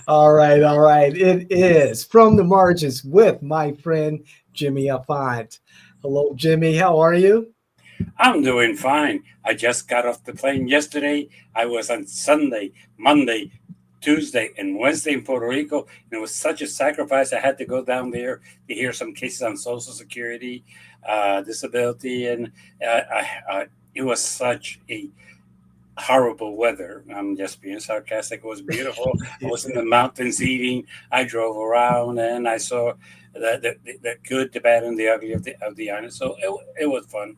All right, all right. It is From the Margins with my friend Jimmy Afant. Hello, Jimmy. How are you? I'm doing fine. I just got off the plane yesterday. I was on Sunday, Monday, Tuesday, and Wednesday in Puerto Rico, and it was such a sacrifice. I had to go down there to hear some cases on Social Security, disability, and it was such a horrible weather. I'm just being sarcastic. It was beautiful. I was in the mountains eating. I drove around and I saw the good, the bad, and the ugly of the island. So it was fun.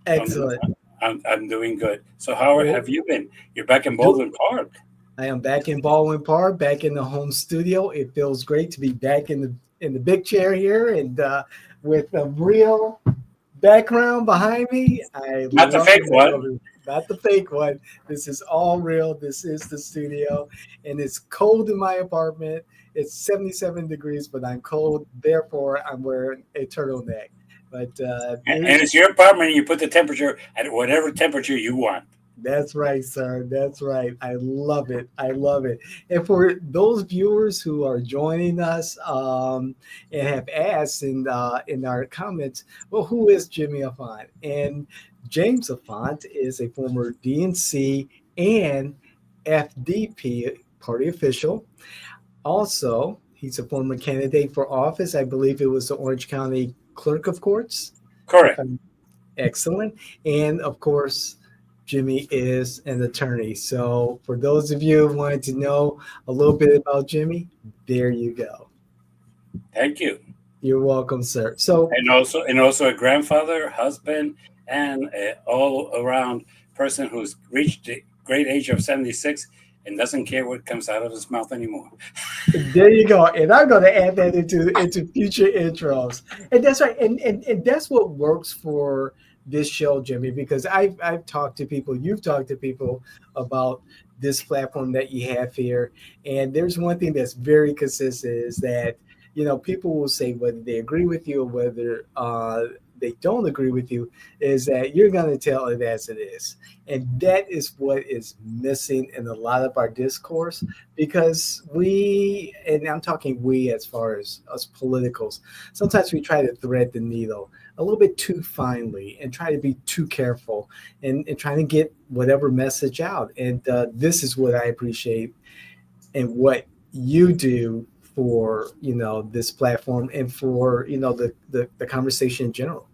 I'm, Excellent. I'm doing good. So how Well, have you been? You're back in do, Baldwin Park. I am back in Baldwin Park, back in the home studio. It feels great to be back in the big chair here and with a real background behind me. I Not the love fake it. I love one. it. Not the fake one. This is all real. This is the studio, and it's cold in my apartment. It's 77 degrees, but I'm cold. Therefore, I'm wearing a turtleneck. But And it's your apartment and you put the temperature at whatever temperature you want. that's right, sir. That's right. I love it. I love it. And for those viewers who are joining us and have asked in our comments, well, who is Jimmy Afant? And James Afant is a former DNC and FDP party official. Also, he's a former candidate for office. I believe it was the Orange County Clerk of Courts, if Correct. I'm excellent. And of course, Jimmy is an attorney. So, for those of you who wanted to know a little bit about Jimmy, there you go. Thank you. You're welcome, sir. So, And also a grandfather, husband, and all around person who's reached the great age of 76 and doesn't care what comes out of his mouth anymore. there you go. And I'm going to add that into future intros. And that's right. And that's what works for this show, Jimmy, because I've talked to people, you've talked to people about this platform that you have here. And there's one thing that's very consistent is that, people will say whether they agree with you or whether they don't agree with you, is that you're going to tell it as it is. And that is what is missing in a lot of our discourse because and I'm talking we as far as us politicals, sometimes we try to thread the needle a little bit too finely and try to be too careful and trying to get whatever message out. And this is what I appreciate and what you do for this platform and for the conversation in general.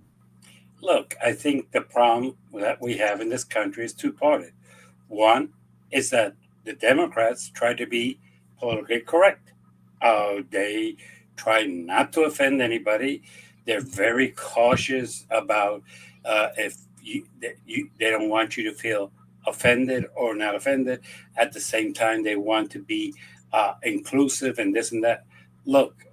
Look, I think the problem that we have in this country is two-parted. One is that the Democrats try to be politically correct. They try not to offend anybody. They're very cautious about if they don't want you to feel offended or not offended. At the same time, they want to be inclusive and this and that. Look,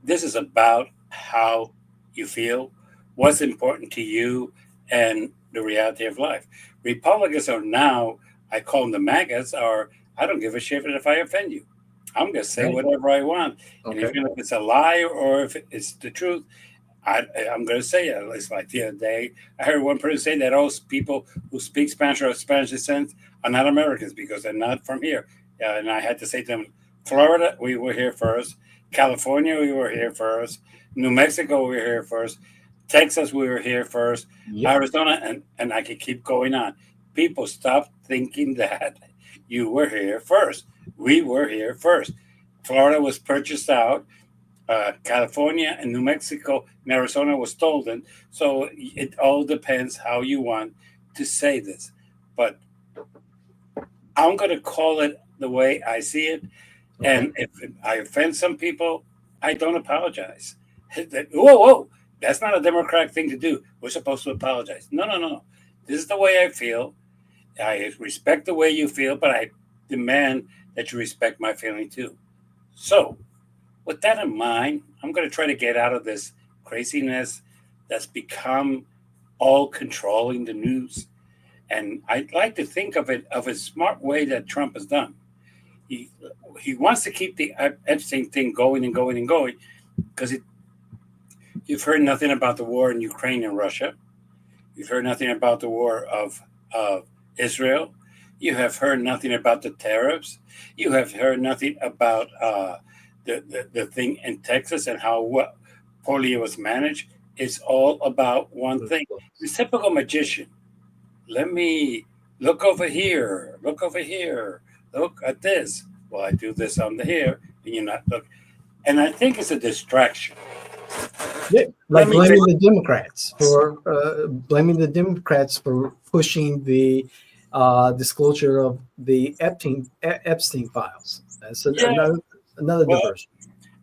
this is about how you feel, what's important to you, and the reality of life. Republicans are now, I call them the MAGAs, are I don't give a shit if I offend you. I'm going to say Right. whatever I want. And Okay. even if it's a lie or if it's the truth, I'm going to say it. It's like the other day, I heard one person say that all people who speak Spanish or Spanish descent are not Americans because they're not from here. And I had to say to them, Florida, we were here first. California, we were here first. New Mexico, we were here first. Texas, we were here first. Yep. Arizona, and I could keep going on. People stop thinking that you were here first. We were here first. Florida was purchased out. California and New Mexico and Arizona was stolen. So it all depends how you want to say this. But I'm going to call it the way I see it. Okay. And if I offend some people, I don't apologize. Whoa, whoa, that's not a democratic thing to do. We're supposed to apologize. No, no, no, no. This is the way I feel. I respect the way you feel, but I demand that you respect my feeling too. So, with that in mind, I'm going to try to get out of this craziness that's become all controlling the news. And I'd like to think of it of a smart way that Trump has done. He he wants to keep the Epstein thing going and going and going because you've heard nothing about the war in Ukraine and Russia. You've heard nothing about the war of Israel. You have heard nothing about the tariffs. You have heard nothing about the thing in Texas and how poorly it was managed. It's all about one thing. The typical magician. Let me look over here. Look over here. Look at this. Well, I do this on the here, and you're not look. And I think it's a distraction. Yeah, Let like me take blaming the Democrats for pushing the disclosure of the Epstein files. That's yeah. another Well, diversion.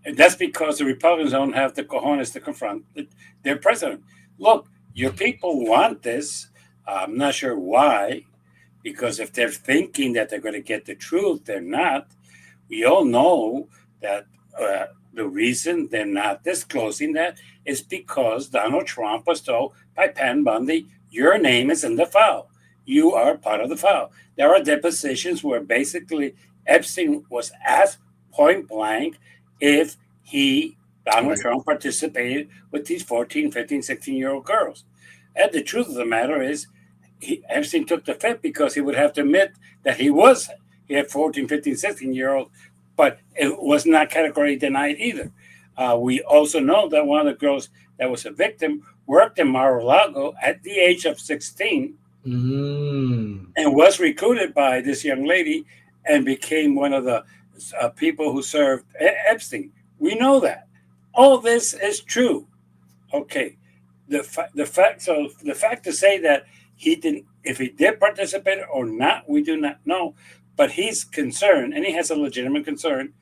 and that's because the Republicans don't have the cojones to confront their president. Look, your people want this. I'm not sure why, because if they're thinking that they're going to get the truth, they're not. We all know that the reason they're not disclosing that is because Donald Trump was told by Pan Bundy, your name is in the file. You are part of the file. There are depositions where basically Epstein was asked point blank if Donald Right. Trump, participated with these 14, 15, 16-year-old girls. And the truth of the matter is, Epstein took the fifth because he would have to admit that he had 14, 15, 16-year-olds, but it was not categorically denied either. We also know that one of the girls that was a victim worked in Mar-a-Lago at the age of 16 and was recruited by this young lady and became one of the people who served Epstein. We know that. All this is true. Okay. The fact to say that he didn't, if he did participate or not, we do not know. But he's concerned, and he has a legitimate concern.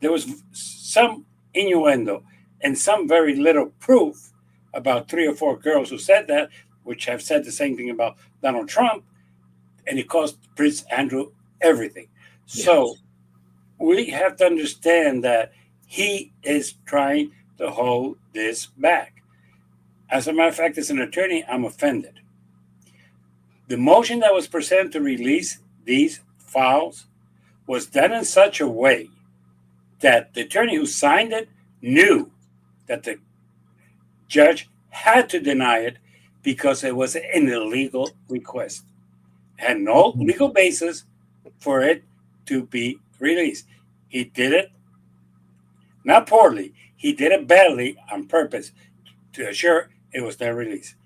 There was some innuendo and some very little proof about 3 or 4 girls who said that, which have said the same thing about Donald Trump, and it cost Prince Andrew everything. Yeah. So we have to understand that he is trying to hold this back. As a matter of fact, as an attorney, I'm offended. The motion that was presented to release these files was done in such a way that the attorney who signed it knew that the judge had to deny it because it was an illegal request. It had no legal basis for it to be released. He did it not poorly, he did it badly on purpose to assure it was their release.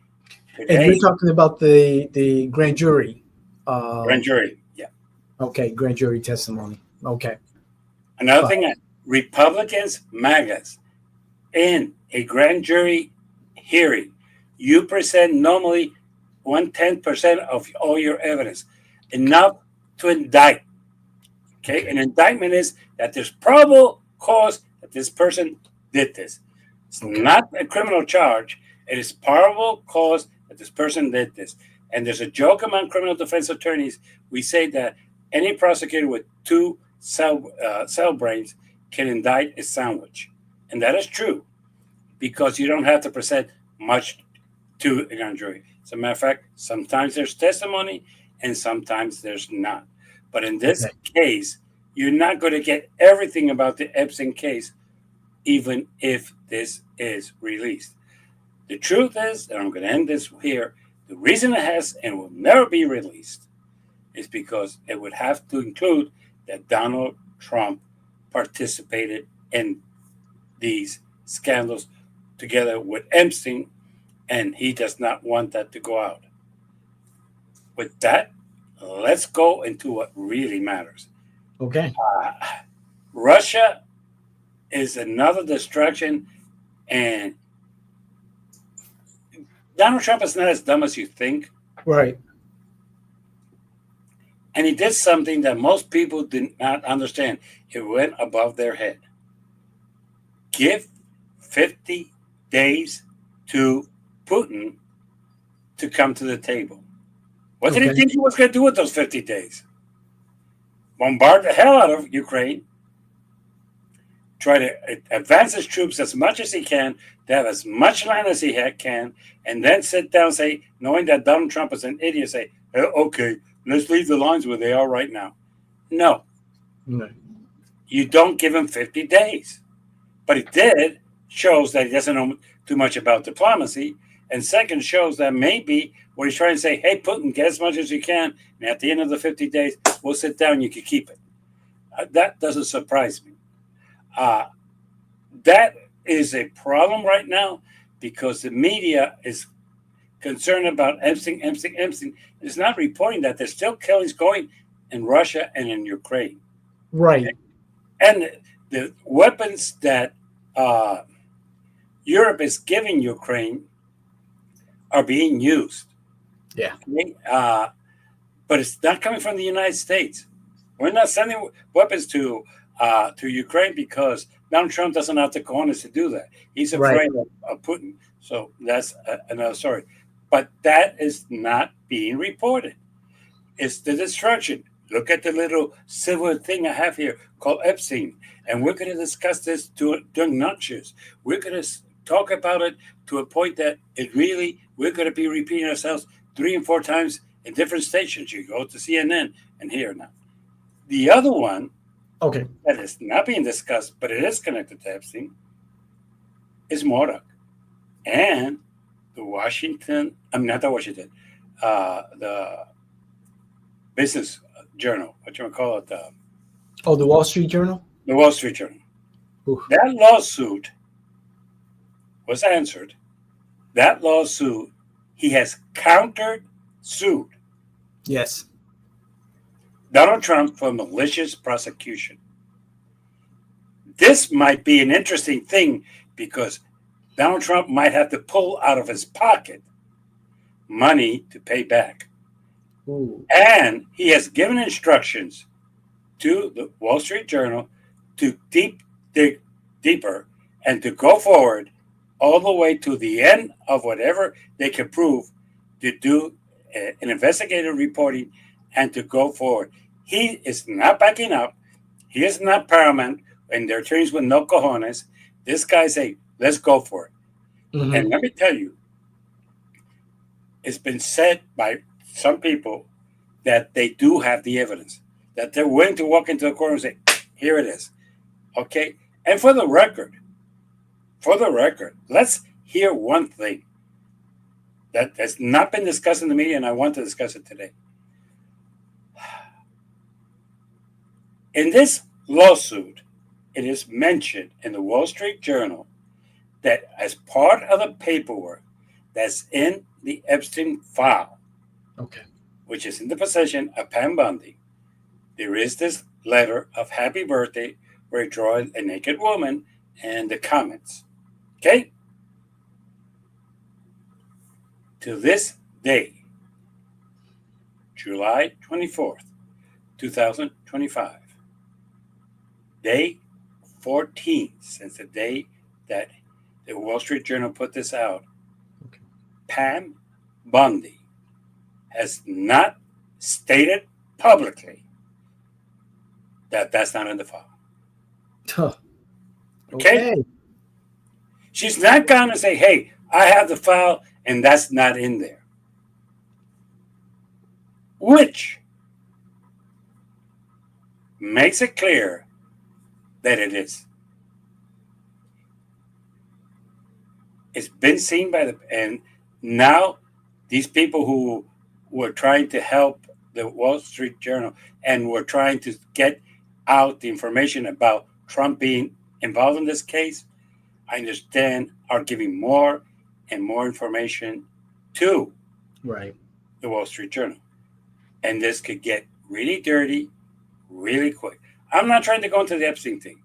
And you're Today, talking about the grand jury. grand jury, yeah. Okay, grand jury testimony. Okay, Another fine. thing, Republicans, MAGAs, in a grand jury hearing, you present normally 1/10% of all your evidence, enough to indict. Okay, an indictment is that there's probable cause that this person did this. It's not a criminal charge. It is probable cause that this person did this. And there's a joke among criminal defense attorneys. We say that any prosecutor with two cell brains can indict a sandwich, and that is true because you don't have to present much to a grand jury. As a matter of fact, sometimes there's testimony and sometimes there's not. But in this case, you're not going to get everything about the Epstein case, even if this is released. The truth is, and I'm going to end this here, the reason it has and will never be released is because it would have to include that Donald Trump participated in these scandals together with Epstein, and he does not want that to go out. With that, let's go into what really matters. Okay. Russia is another distraction, and Donald Trump is not as dumb as you think. Right. And he did something that most people did not understand. It went above their head. Give 50 days to Putin to come to the table. What did he think he was going to do with those 50 days? Bombard the hell out of Ukraine, try to advance his troops as much as he can, to have as much land as he can, and then sit down and say, knowing that Donald Trump is an idiot, say, okay, let's leave the lines where they are right now. No. You don't give him 50 days. But he did, shows that he doesn't know too much about diplomacy, And second, shows that maybe what he's trying to say, hey, Putin, get as much as you can. And at the end of the 50 days, we'll sit down, you can keep it. That doesn't surprise me. Uh, that is a problem right now because the media is concerned about Epstein. It's not reporting that there's still killings going in Russia and in Ukraine. Right. And the weapons that uh, Europe is giving Ukraine are being used. Yeah. Okay? But it's not coming from the United States. We're not sending weapons to Ukraine because Donald Trump doesn't have the cojones to do that. He's Right. afraid of Putin. So that's another story. But that is not being reported. It's the destruction. Look at the little silver thing I have here called Epstein. And we're going to discuss this during lunches. We're going to talk about it to a point that we're going to be repeating ourselves 3 and 4 times in different stations. You go to CNN and hear now. The other one Okay. that is not being discussed, but it is connected to Epstein, is Murdoch. And the the business journal, what you call it, Oh, the Wall Street Journal. the Wall Street Journal. Oof. That lawsuit was answered. That lawsuit, he has countered sued Yes. Donald Trump for malicious prosecution. This might be an interesting thing because Donald Trump might have to pull out of his pocket money to pay back. Ooh. And he has given instructions to the Wall Street Journal to dig deeper and to go forward all the way to the end of whatever they can prove to do an investigative reporting and to go forward. He is not backing up. He is not paramount and their attorneys with no cojones. This guy say, let's go for it. Mm-hmm. And let me tell you, it's been said by some people that they do have the evidence, that they're willing to walk into the court and say, here it is. Okay? And for the record, let's hear one thing that has not been discussed in the media, and I want to discuss it today. In this lawsuit, it is mentioned in the Wall Street Journal that as part of the paperwork that's in the Epstein file, Okay. which is in the possession of Pam Bundy, there is this letter of happy birthday where he draws a naked woman and the comments. Okay? To this day, July 24th, 2025, day 14 since the day that the Wall Street Journal put this out, Okay. Pam Bundy has not stated publicly that that's not in the file. Huh. Okay? Okay. She's not going to say, hey, I have the file and that's not in there. Which makes it clear that it is. It's been seen by and now these people who were trying to help the Wall Street Journal and were trying to get out the information about Trump being involved in this case, I understand, are giving more and more information to Right. the Wall Street Journal. And this could get really dirty really quick. I'm not trying to go into the Epstein thing.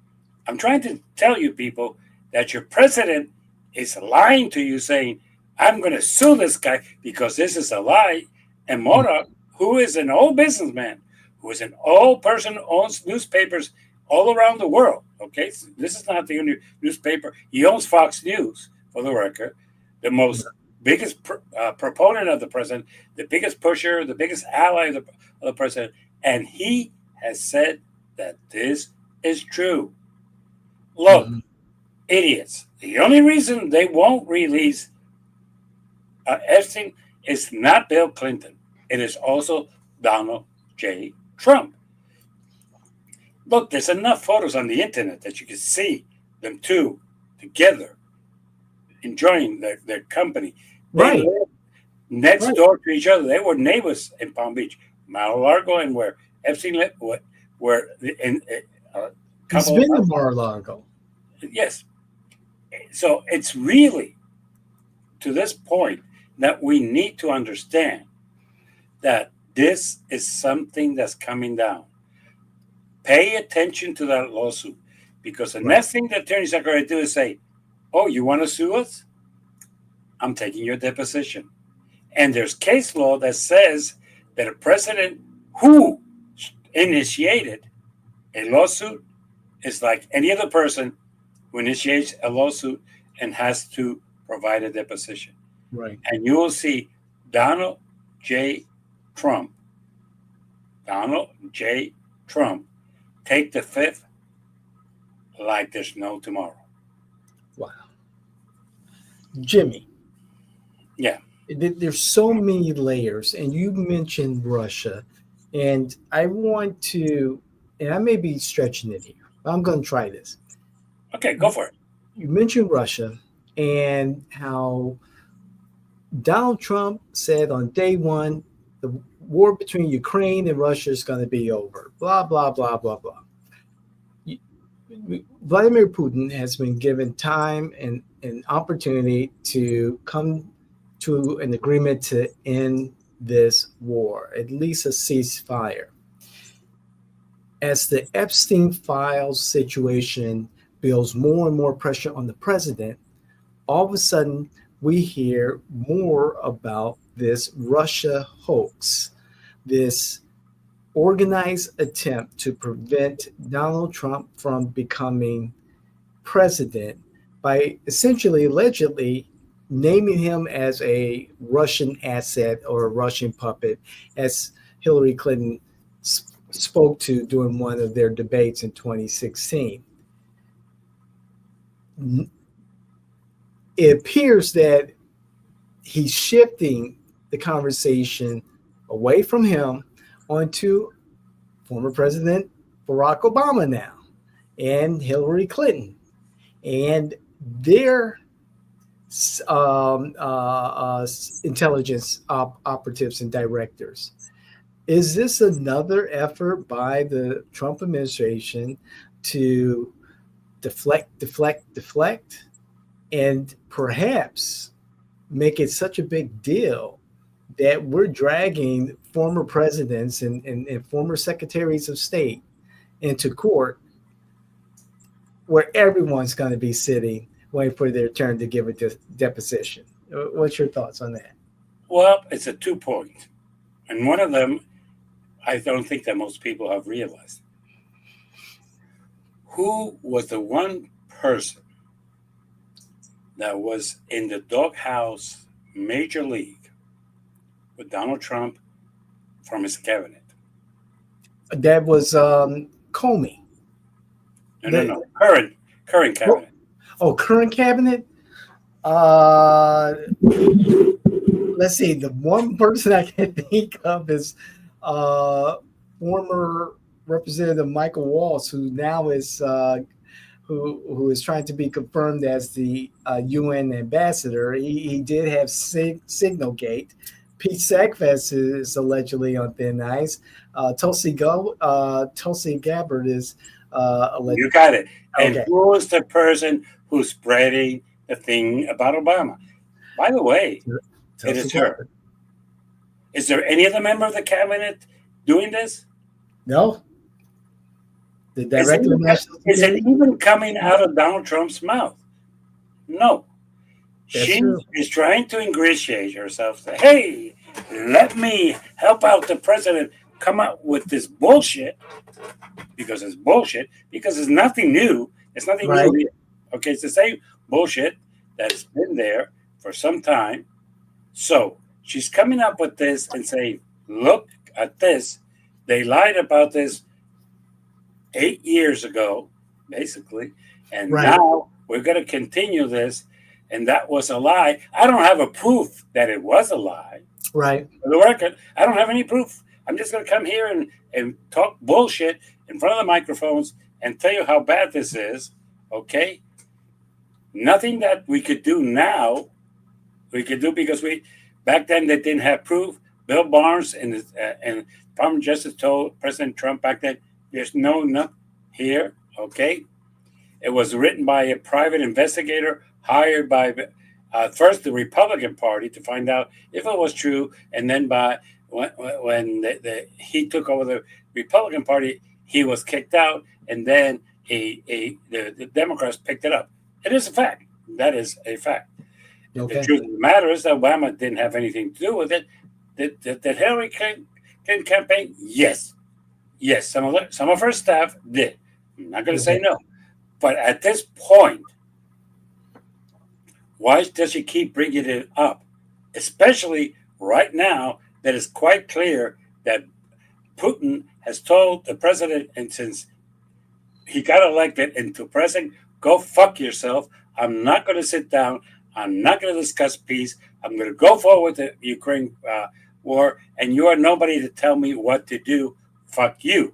I'm trying to tell you people that your president is lying to you saying, I'm going to sue this guy because this is a lie. And Murdoch, who is an old businessman, who is an old person who owns newspapers all around the world. Okay, so this is not the only newspaper. He owns Fox News, for the record, the most biggest proponent of the president, the biggest pusher, the biggest ally of the president. And he has said that this is true. Look, idiots. The only reason they won't release Epstein is not Bill Clinton. It is also Donald J. Trump. Look, there's enough photos on the internet that you can see them two together, enjoying their company. They Right. lived next Right. door to each other. They were neighbors in Palm Beach, Mar-a-Lago, and where Epstein lived, where in a He's couple of been to Mar-a-Lago. yes. So it's really to this point that we need to understand that this is something that's coming down. Pay attention to that lawsuit because the Right. next thing the attorneys are going to do is say, "Oh, you want to sue us? I'm taking your deposition." And there's case law that says that a president who initiated a lawsuit is like any other person who initiates a lawsuit and has to provide a deposition. Right. And you will see Donald J. Trump, Donald J. Trump, take the fifth like there's no tomorrow. Wow. Jimmy. Yeah. There's so many layers, and you mentioned Russia, and I want to, and I may be stretching it here, but I'm going to try this. Okay, go for it. You mentioned Russia and how Donald Trump said on day one, the war between Ukraine and Russia is going to be over. Blah, blah, blah, blah, blah. Vladimir Putin has been given time and an opportunity to come to an agreement to end this war, at least a ceasefire. As the Epstein files situation builds more and more pressure on the president, all of a sudden we hear more about this Russia hoax, this organized attempt to prevent Donald Trump from becoming president by essentially, allegedly, naming him as a Russian asset or a Russian puppet, as Hillary Clinton spoke to during one of their debates in 2016. It appears that he's shifting the conversation away from him onto former President Barack Obama now and Hillary Clinton and their intelligence operatives and directors. Is this another effort by the Trump administration to deflect, and perhaps make it such a big deal that we're dragging former presidents and former secretaries of state into court where everyone's going to be sitting waiting for their turn to give a deposition? What's your thoughts on that? Well, it's a 2 point. And one of them, I don't think that most people have realized. Who was the one person that was in the doghouse major league with Donald Trump from his cabinet? That was Comey. No. Current cabinet. Current cabinet. Let's see. The one person I can think of is former Representative Michael Waltz, who now is who is trying to be confirmed as the UN ambassador. He did have Signalgate. Pete Sackfest is allegedly on thin ice. Tulsi Gabbard is allegedly. You got it. And Okay. who is the person who's spreading the thing about Obama? By the way, it is her. Is there any other member of the cabinet doing this? No. The director of national Is it security? even coming out of Donald Trump's mouth? No. That's She true. is trying to ingratiate herself. Say, hey, let me help out the president come out with this bullshit because it's bullshit, because it's nothing new. It's nothing Right. new. Okay, it's the same bullshit that's been there for some time. So she's coming up with this and saying, look at this. They lied about this 8 years ago, basically, and Right. now we're going to continue this. And that was a lie. I don't have a proof that it was a lie. Right. For the record, I don't have any proof. I'm just going to come here and talk bullshit in front of the microphones and tell you how bad this is. Okay? Nothing that we could do now We could do because we back then they didn't have proof. Bill Barnes and Department of Justice told President Trump back then, "There's nothing here." Okay, it was written by a private investigator hired by first the Republican Party to find out if it was true, and then by when he took over the Republican Party, he was kicked out, and then the Democrats picked it up. It is a fact. That is a fact. Okay. The truth of the matter is that Obama didn't have anything to do with it. Did Hillary Clinton campaign? Yes. Some of her staff did. I'm not going to say no. But at this point, why does she keep bringing it up? Especially right now that it's quite clear that Putin has told the president, and since he got elected into president, go fuck yourself. I'm not going to sit down. I'm not going to discuss peace. I'm going to go forward with the Ukraine war, and you are nobody to tell me what to do. Fuck you.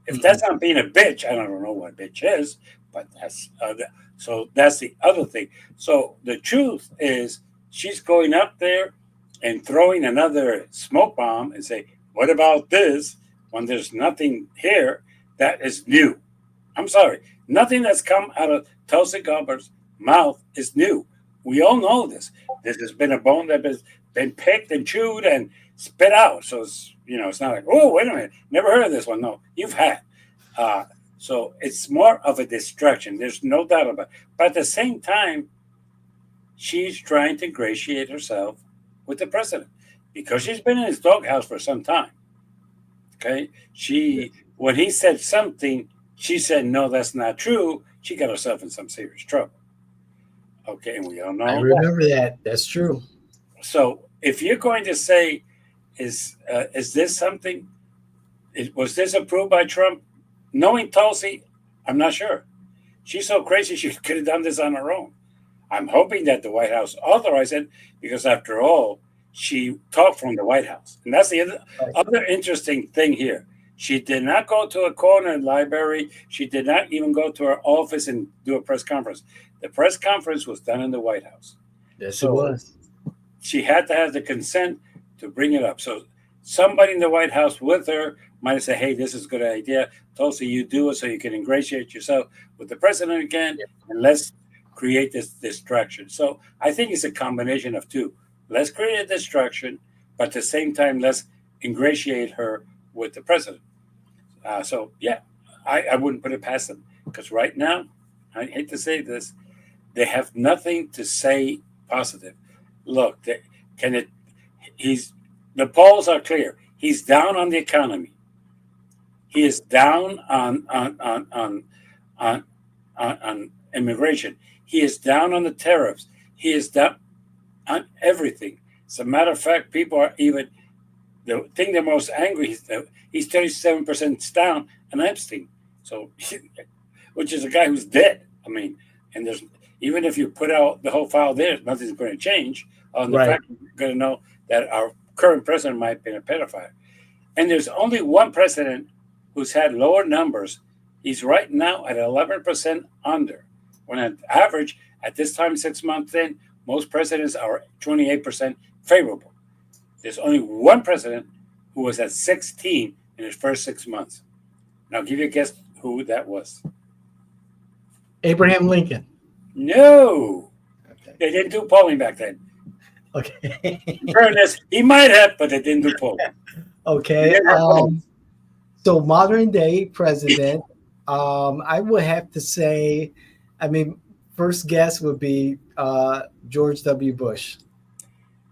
If that's not being a bitch, I don't know what a bitch is, but that's so that's the other thing. So the truth is, she's going up there and throwing another smoke bomb and say, "What about this?" When there's nothing here that is new. I'm sorry, nothing that's come out of Tulsi Gabbard's mouth is new. We all know this. This has been a bone that has been picked and chewed and spit out. So it's not like, oh, wait a minute, never heard of this one. No, you've had. So it's more of a distraction. There's no doubt about it. But at the same time, she's trying to ingratiate herself with the president because she's been in his doghouse for some time. Okay, when he said something, she said, "No, that's not true." She got herself in some serious trouble. Okay, and we all know. I remember that. That's true. So if you're going to say, is this something? Was this approved by Trump? Knowing Tulsi, I'm not sure. She's so crazy she could have done this on her own. I'm hoping that the White House authorized it because, after all, she talked from the White House. And that's the other interesting thing here. She did not go to a corner library. She did not even go to her office and do a press conference. The press conference was done in the White House. Yes, it was. She had to have the consent to bring it up. So somebody in the White House with her might have said, "Hey, this is a good idea. Tulsi, you do it so you can ingratiate yourself with the president again, and let's create this distraction." So I think it's a combination of two. Let's create a distraction, but at the same time, let's ingratiate her with the president. I wouldn't put it past them because right now, I hate to say this, they have nothing to say positive. Look, the polls are clear. He's down on the economy. He is down on immigration. He is down on the tariffs. He is down on everything. As a matter of fact, people are even the thing they're most angry. He's 37% down on Epstein. So, which is a guy who's dead. I mean, and there's even if you put out the whole file there, nothing's going to change. On the fact you're going to know that our current president might have been a pedophile. And there's only one president who's had lower numbers. He's right now at 11% under. When on average, at this time, 6 months in, most presidents are 28% favorable. There's only one president who was at 16 in his first 6 months. Now, I'll give you a guess who that was. Abraham Lincoln. No. Okay. They didn't do polling back then. Okay. Fairness, he might have, but they didn't do polling. Okay. So modern day president, I would have to say, first guess would be George W. Bush.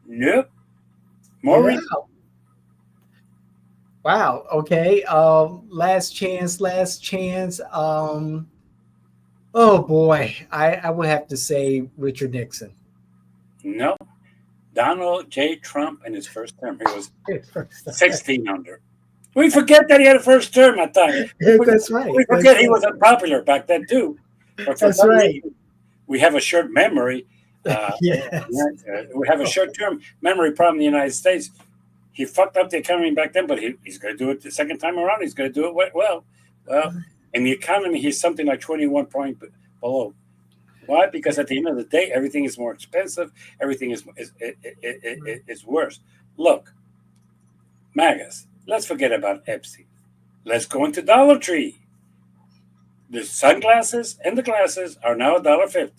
Nope. More recent. Wow. Okay. Last chance. Oh boy, I would have to say Richard Nixon. No. Donald J. Trump in his first term. He was 16 under. We forget that he had a first term at that time. That's right. We forget he was unpopular back then too. But that's right. We have a short memory. Yes. We have a short-term memory problem in the United States. He fucked up the economy back then, but he's going to do it the second time around. He's going to do it well. Well, in the economy, he's something like 21 points below. Why? Because at the end of the day, everything is more expensive. Everything is worse. Look, Magas, let's forget about Epstein. Let's go into Dollar Tree. The sunglasses and the glasses are now $1.50.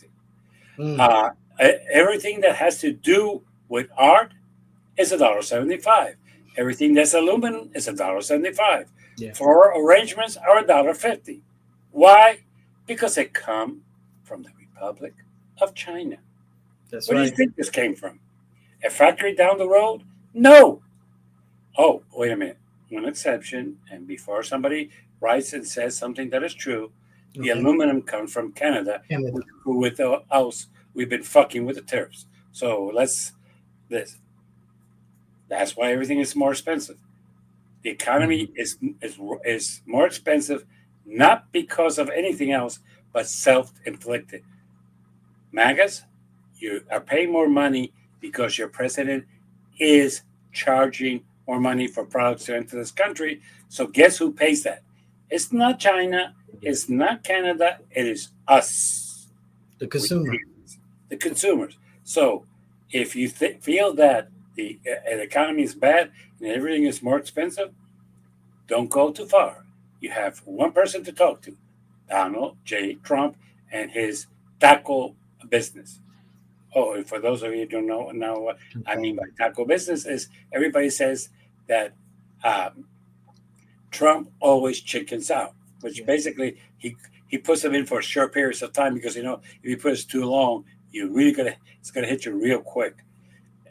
Mm, Uh, Everything that has to do with art is $1.75. Everything that's aluminum is $1.75. yeah, Floral arrangements are $1.50. Why? Because they come from the Republic of China. that's Where do you right. think this came from? A factory down the road? No. Oh, wait a minute. One exception, and before somebody writes and says something that is true, the Okay, aluminum comes from Canada, Canada. who with us we've been fucking with the tariffs. So let's this. That's why everything is more expensive. The economy Mhm. is more expensive, not because of anything else, but self-inflicted. Magas, you are paying more money because your president is charging more money for products to enter this country. So guess who pays that? It's not China. It's not Canada. It is us. The We consumer. pay this, the consumers. So if you feel that the economy is bad and everything is more expensive, don't go too far. You have one person to talk to, Donald J. Trump and his taco business. Oh, and for those of you who don't know what I Okay. mean by taco business is everybody says that um, Trump always chickens out, which Yeah. basically he puts them in for short periods of time because if you put it too long, you really gonna it's gonna hit you real quick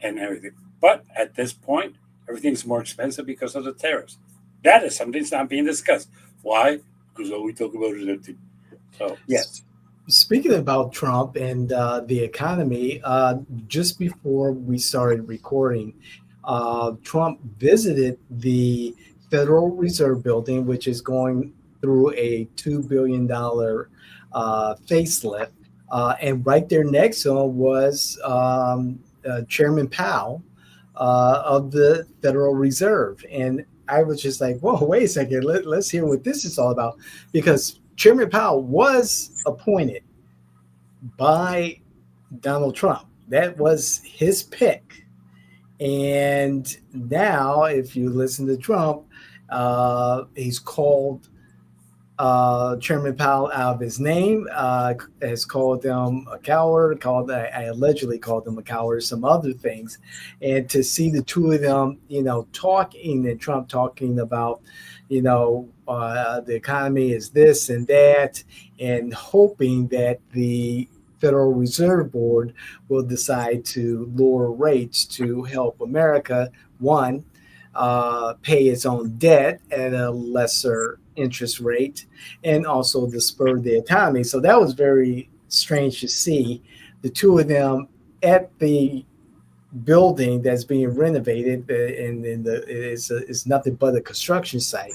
and everything. But at this point, everything's more expensive because of the tariffs. That is something that's not being discussed. Why? Because all we talk about is everything. So S- yes. Speaking about Trump and the economy, just before we started recording, Trump visited the Federal Reserve Building, which is going through a $2 billion facelift. And right there next to him was Chairman Powell of the Federal Reserve. And I was just like, whoa, wait a second, let's hear what this is all about. Because Chairman Powell was appointed by Donald Trump. That was his pick. And now, if you listen to Trump, he's called Chairman Powell out of his name, has called him a coward, I allegedly called him a coward, some other things. And to see the two of them, talking and Trump talking about, the economy is this and that, and hoping that the Federal Reserve Board will decide to lower rates to help America, one, pay its own debt at a lesser interest rate, and also to spur the economy. So that was very strange to see the two of them at the building that's being renovated, and it's nothing but a construction site.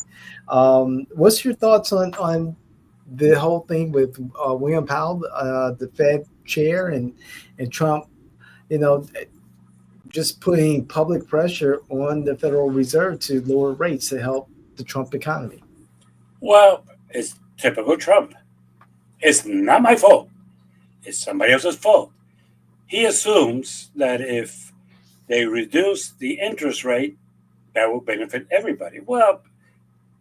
What's your thoughts on the whole thing with William Powell, the Fed chair, and Trump? You know, just putting public pressure on the Federal Reserve to lower rates to help the Trump economy. Well, it's typical Trump. It's not my fault. It's somebody else's fault. He assumes that if they reduce the interest rate, that will benefit everybody. Well,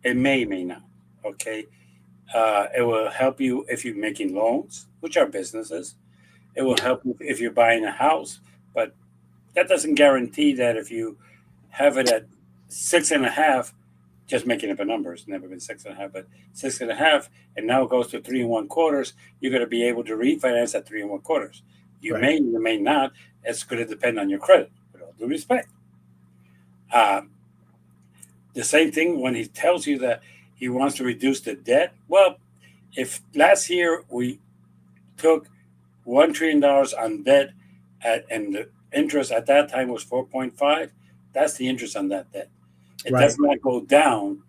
it may not. Okay. It will help you if you're making loans, which are businesses. It will Yeah, help you if you're buying a house, but that doesn't guarantee that if you have it at 6.5, just making up a number, it's never been 6.5, but 6.5, and now it goes to 3 1/4, you're going to be able to refinance at 3 1/4. right, You may not. It's going to depend on your credit, with all due respect. Uh, the same thing when he tells you that he wants to reduce the debt. Well, if last year we took $1 trillion on debt and the interest at that time was 4.5, that's the interest on that debt. It right, does not go down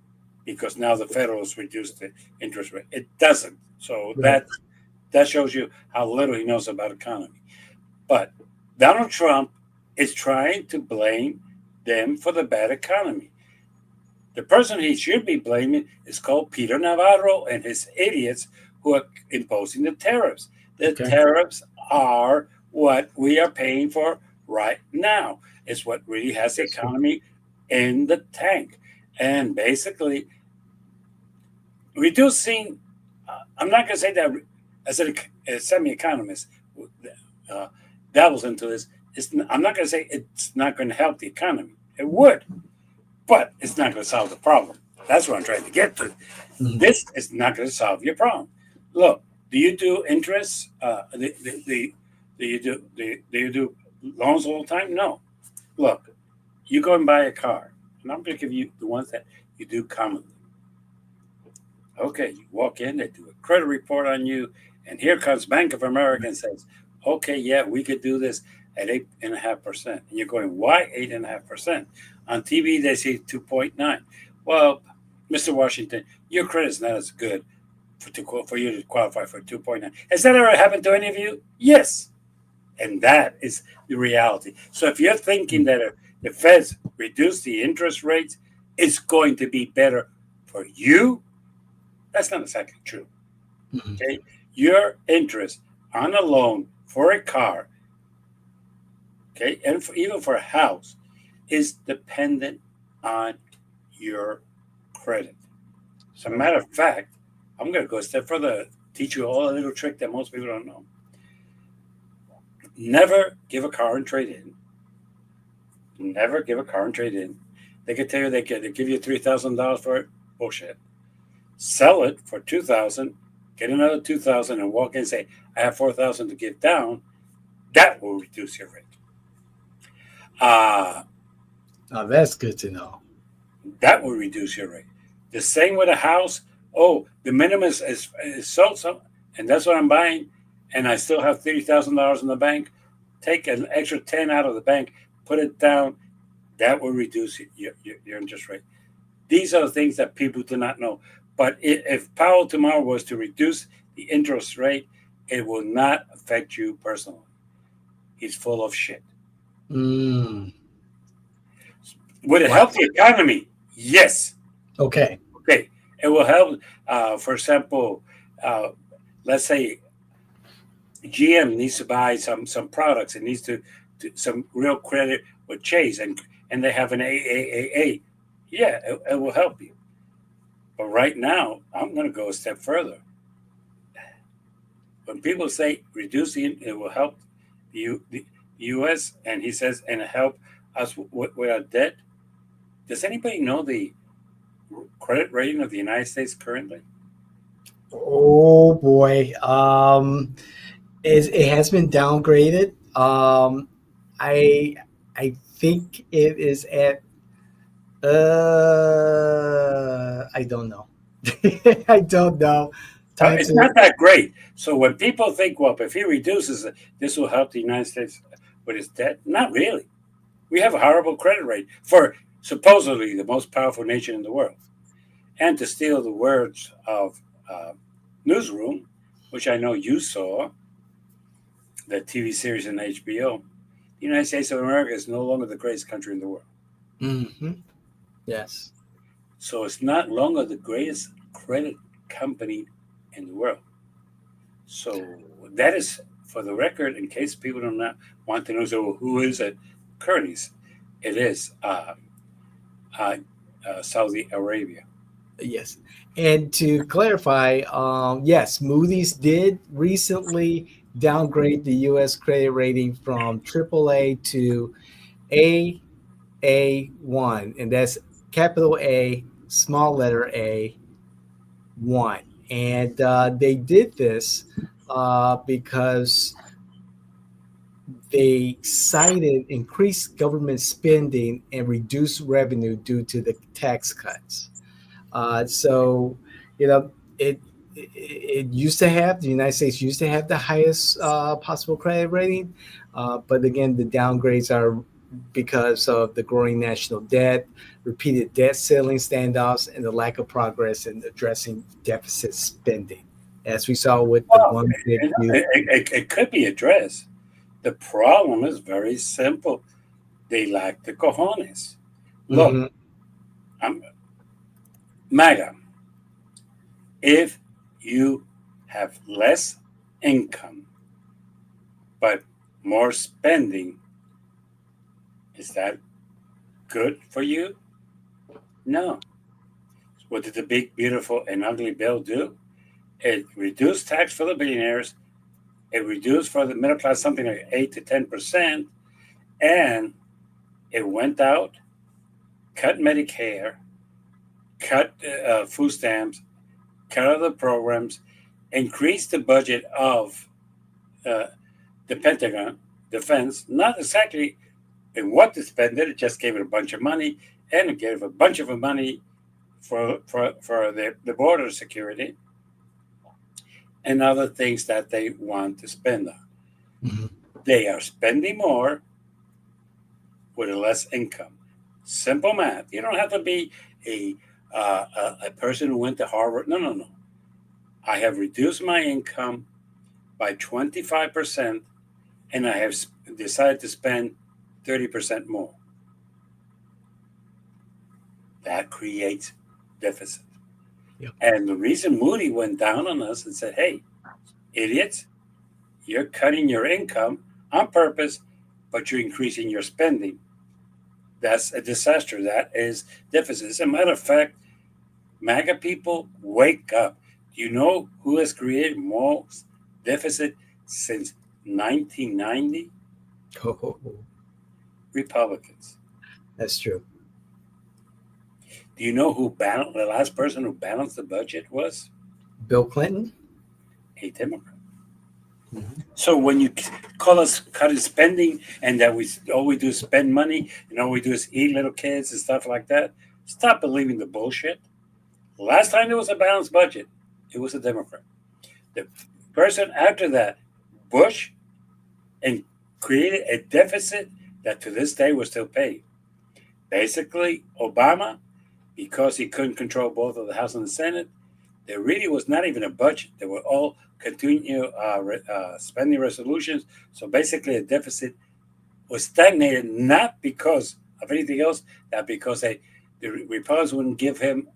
because now the federals reduced the interest rate. It doesn't. So right. that shows you how little he knows about economy. But Donald Trump is trying to blame them for the bad economy. The person he should be blaming is called Peter Navarro and his idiots who are imposing the tariffs. The Okay. tariffs are what we are paying for right now. It's what really has the That's true. economy in the tank. And basically, reducing, I'm not going to say that as a semi economist uh, dabbles into this. I'm not going to say it's not going to help the economy. It would, but it's not going to solve the problem. That's what I'm trying to get to. Mhm. This is not going to solve your problem. Look, do you do interest? Do you do loans all the time? No. Look, you go and buy a car, and I'm going to give you the ones that you do commonly. Okay, you walk in, they do a credit report on you, and here comes Bank of America and says, "Okay, yeah, we could do this at 8.5%." And you're going, "Why 8.5%?" On TV, they say 2.9. Well, Mr. Washington, your credit's not as good for you to qualify for 2.9. Has that ever happened to any of you? Yes, and that is the reality. So if you're thinking that if the Feds reduce the interest rates, it's going to be better for you, that's not exactly true. Mhm. Okay, your interest on a loan for a car, okay, and even for a house, is dependent on your credit. As a So, matter of fact, I'm going to go a step further, teach you all a little trick that most people don't know. Never give a car and trade in. Never give a car and trade in. They could tell you they give you $3,000 for it. Bullshit. Sell it for 2,000. Get another 2,000 and walk in and say, "I have 4,000 to give down." That will reduce your rate. Uh, that's good to know. that will reduce your rate. The same with a house. Oh, the minimum is so, and that's what I'm buying, and I still have $30,000 in the bank. Take an extra 10 out of the bank, put it down. That will reduce your interest rate. These are the things that people do not know. But if Powell tomorrow was to reduce the interest rate, it will not affect you personally. He's full of shit. Mm, Would it wow. help the economy? Yes. Okay. Okay. It will help. For example, uh, let's say GM needs to buy some products. It needs to some real credit with Chase, and they have an AAA. Yeah, it will help you. But right now, I'm going to go a step further. When people say reducing it will help the U.S. and he says and help us with our debt, does anybody know the credit rating of the United States currently? Oh boy. It has been downgraded. I I think it is at I don't know. I don't know. Time It's to not that great. So when people think, well, if he reduces it, this will help the United States with its debt, not really. We have a horrible credit rate for supposedly the most powerful nation in the world. And to steal the words of Newsroom, which I know you saw, the TV series on HBO, the United States of America is no longer the greatest country in the world. hmm yes. So it's not longer the greatest credit company in the world. So that is for the record, in case people do not want to know, so well, who is it? Curtis. It is uh, Saudi Arabia. Yes. And to clarify, yes, Moody's did recently downgrade the U.S. credit rating from AAA to AA1, and that's capital A, small letter A, one. And they did this because they cited increased government spending and reduced revenue due to the tax cuts. So, you know, it used to have the United States used to have the highest possible credit rating, but again, the downgrades are because of the growing national debt, repeated debt ceiling standoffs, and the lack of progress in addressing deficit spending, as we saw with the Well, one big beautiful. it could be addressed. The problem is very simple. They lack the cojones. Look, Mm-hmm. I'm MAGA. If you have less income, But more spending, is that good for you? No. What did the big, beautiful, and ugly bill do? It reduced tax for the billionaires. It reduced for the middle class something like 8 to 10%, and it went out, cut Medicare, cut food stamps, cut other programs, increased the budget of uh, the Pentagon, defense, not exactly in what to spend it. It just gave it a bunch of money, and it gave a bunch of money for the border security and other things that they want to spend on. Mhm. They are spending more with less income. Simple math. You don't have to be a a person who went to Harvard. No, no, no. I have reduced my income by 25%, and I have decided to spend 30% more. That creates deficit. Yep. And the reason Moody went down on us and said, hey, idiots, you're cutting your income on purpose, but you're increasing your spending. That's a disaster. That is deficit. As a matter of fact, MAGA people, wake up. Do you know who has created more deficit since 1990? Oh, Republicans. that's true. Do you know who the last person who balanced the budget was? Bill Clinton. A Democrat. Mhm. So when you call us cutting spending and that all we do is spend money and all we do is eat little kids and stuff like that, stop believing the bullshit. Last time there was a balanced budget, it was a Democrat. The person after that, Bush, and created a deficit that to this day we're still paying. Basically, Obama, because he couldn't control both of the House and the Senate, there really was not even a budget. They were all continual spending resolutions. So basically, a deficit was stagnated not because of anything else, that because the Republicans wouldn't give him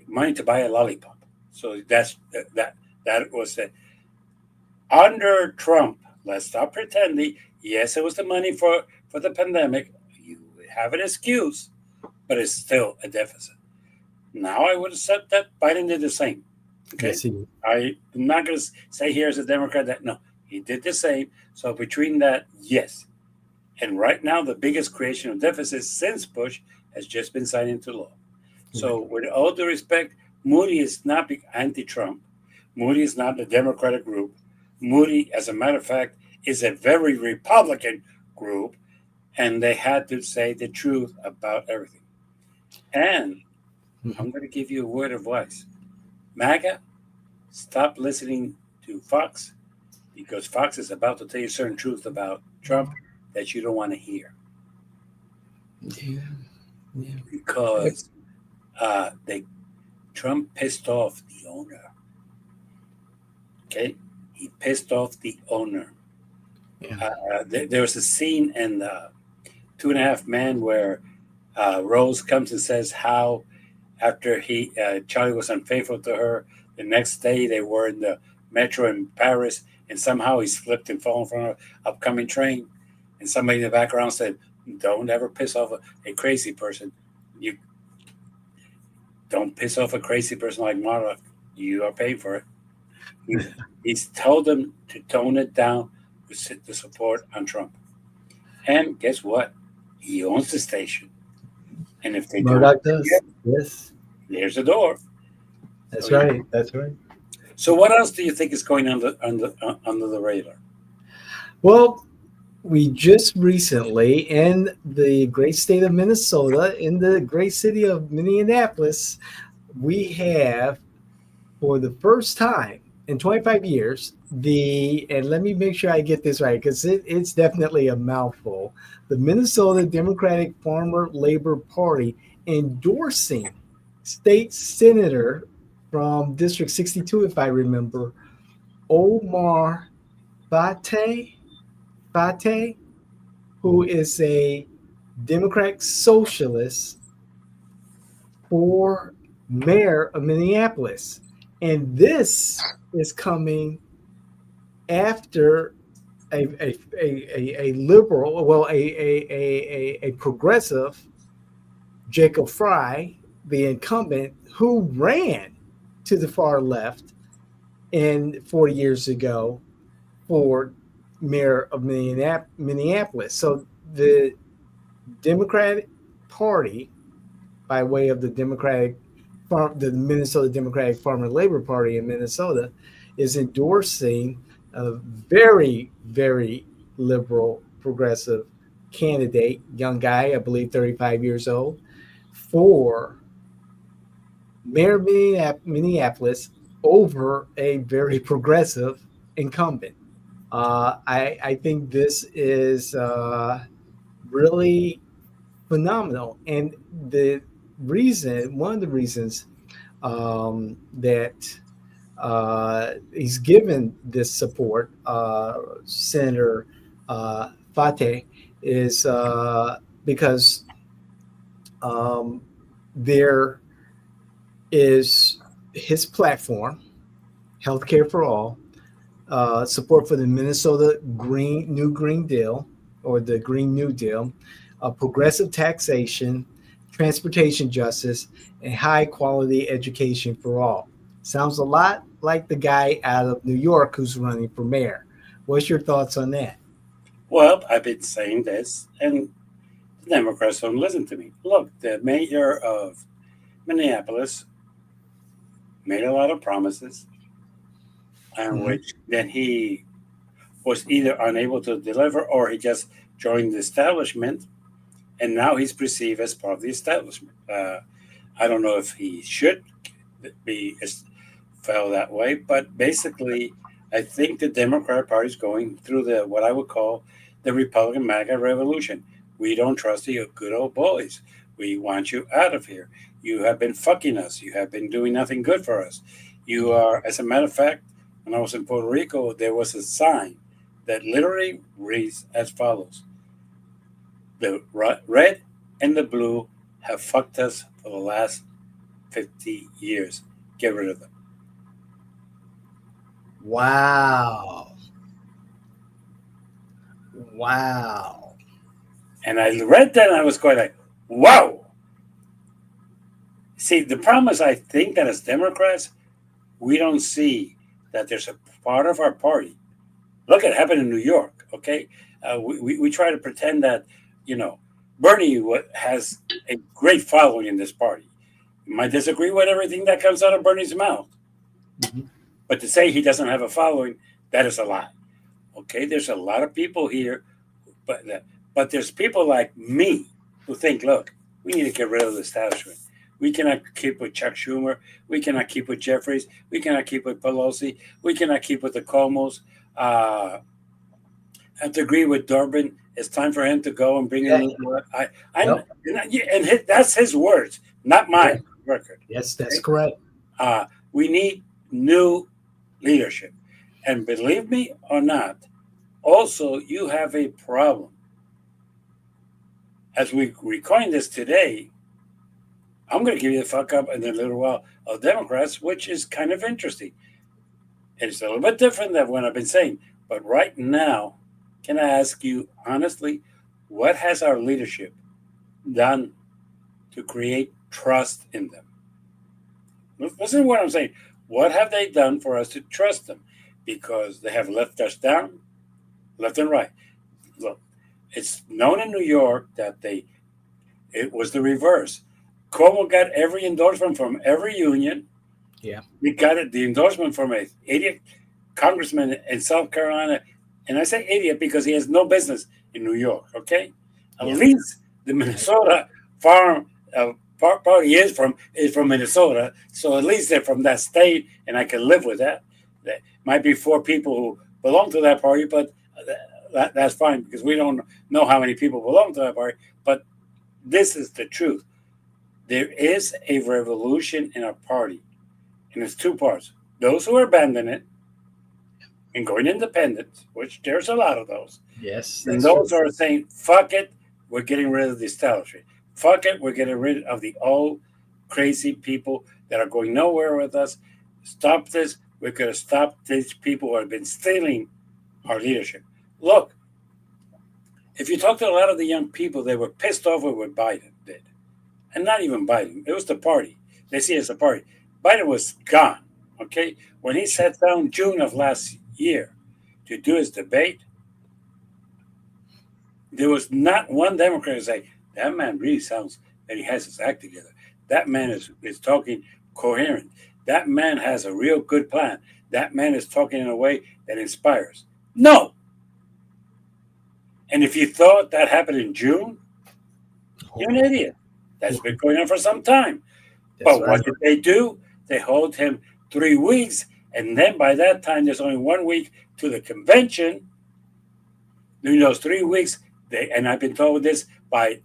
money to buy a lollipop. So that was it. Under Trump, let's stop pretending. Yes, it was the money for the pandemic. You have an excuse, but it's still a deficit. Now I would accept that Biden did the same. Okay, Yes, he. I'm not going to say here as a Democrat that no, he did the same. So between that, yes. And right now, the biggest creation of deficits since Bush has just been signed into law. So, with all due respect, Moody is not anti-Trump. Moody is not the Democratic group. Moody, as a matter of fact, is a very Republican group, and they had to say the truth about everything. And I'm going to give you a word of advice. MAGA, stop listening to Fox because Fox is about to tell you certain truth about Trump that you don't want to hear. Yeah. Yeah. Because they Trump pissed off the owner. Okay, he pissed off the owner. Yeah. There was a scene in Two and a Half Men where Rose comes and says how after Charlie was unfaithful to her, the next day they were in the metro in Paris, and somehow he slipped and fell in front of an upcoming train, and somebody in the background said, "Don't ever piss off a crazy person. You don't piss off a crazy person like Marla. You are paying for it." He's told them to tone it down with the support on Trump. And guess what? He owns the station. And if they don't, Murdoch does. Yes. there's the door. That's So, right. That's right. so what else do you think is going under the radar? Well, we just recently in the great state of Minnesota, in the great city of Minneapolis, we have for the first time in 25 years, and let me make sure I get this right because it's definitely a mouthful, the Minnesota Democratic Farmer Labor Party endorsing state senator from District 62, if I remember, Omar Fateh, who is a Democratic socialist for mayor of Minneapolis. And this is coming after a liberal, well, a progressive, Jacob Fry, the incumbent, who ran to the far left in 40 years ago for mayor of Minneapolis. So the Democratic Party, by way of the Minnesota Democratic Farmer Labor Party in Minnesota, is endorsing a very, very liberal, progressive candidate, young guy, I believe 35 years old, for mayor of Minneapolis over a very progressive incumbent. I think this is really phenomenal. And one of the reasons that he's given this support, Senator Fateh, is because um, there is his platform, Healthcare for All, support for the Minnesota New Green Deal, or the Green New Deal, progressive taxation, transportation justice, and high quality education for all. Sounds a lot like the guy out of New York who's running for mayor. What's your thoughts on that? Well, I've been saying this, and the Democrats don't listen to me. Look, the mayor of Minneapolis made a lot of promises, and Mm-hmm. which then he was either unable to deliver or he just joined the establishment, and now he's perceived as part of the establishment. I don't know if he should be felt that way, but basically, I think the Democrat Party is going through the what I would call the Republican MAGA revolution. We don't trust you, good old boys. We want you out of here. You have been fucking us. You have been doing nothing good for us. You are, as a matter of fact, when I was in Puerto Rico, there was a sign that literally reads as follows: the red and the blue have fucked us for the last 50 years. Get rid of them. Wow. Wow. And I read that and I was quite like, wow. See, the problem is, I think that as Democrats, we don't see that there's a part of our party. Look, it happened in New York, okay? We try to pretend that, you know, Bernie has a great following in this party. You might disagree with everything that comes out of Bernie's mouth, Mm-hmm. but to say he doesn't have a following, that is a lie. Okay, there's a lot of people here, but but there's people like me who think, look, we need to get rid of the establishment. We cannot keep with Chuck Schumer. We cannot keep with Jeffries. We cannot keep with Pelosi. We cannot keep with the Comos. I have to agree with Durbin. It's time for him to go and bring in Yeah. new blood. Yep. That's his words, not Yeah. mine. Record. Yes, that's Okay? correct. We need new leadership, and believe me or not, also you have a problem. As we recording this today, I'm going to give you the fuck up in a little while of Democrats, which is kind of interesting. It's a little bit different than what I've been saying. But right now, can I ask you honestly, what has our leadership done to create trust in them? Listen to what I'm saying. What have they done for us to trust them? Because they have left us down, left and right. Look, it's known in New York that it was the reverse. Cuomo got every endorsement from every union. Yeah. We got the endorsement from an idiot congressman in South Carolina, and I say idiot because he has no business in New York. Okay, at Yeah. least the Right. Minnesota farm party is from Minnesota, so at least they're from that state, and I can live with that. There might be four people who belong to that party, but that's fine because we don't know how many people belong to that party. But this is the truth. There is a revolution in our party, and it's two parts. Those who abandon it and going independent, which there's a lot of those, Yes, and that's true. those are saying, fuck it, we're getting rid of the establishment. Fuck it, we're getting rid of the old crazy people that are going nowhere with us. Stop this. We're going to stop these people who have been stealing our leadership. Look, if you talk to a lot of the young people, they were pissed off with what Biden did. And not even Biden. It was the party. They see it as a party. Biden was gone. Okay? When he Sure. sat down June of last year to do his debate, there was not one Democrat who say, that man really sounds that he has his act together. That man is talking coherent. That man has a real good plan. That man is talking in a way that inspires. No. And if you thought that happened in June, you're an idiot. That's been going on for some time. That's But right. what did they do? They hold him 3 weeks, and then by that time, there's only 1 week to the convention. During those 3 weeks, and I've been told this by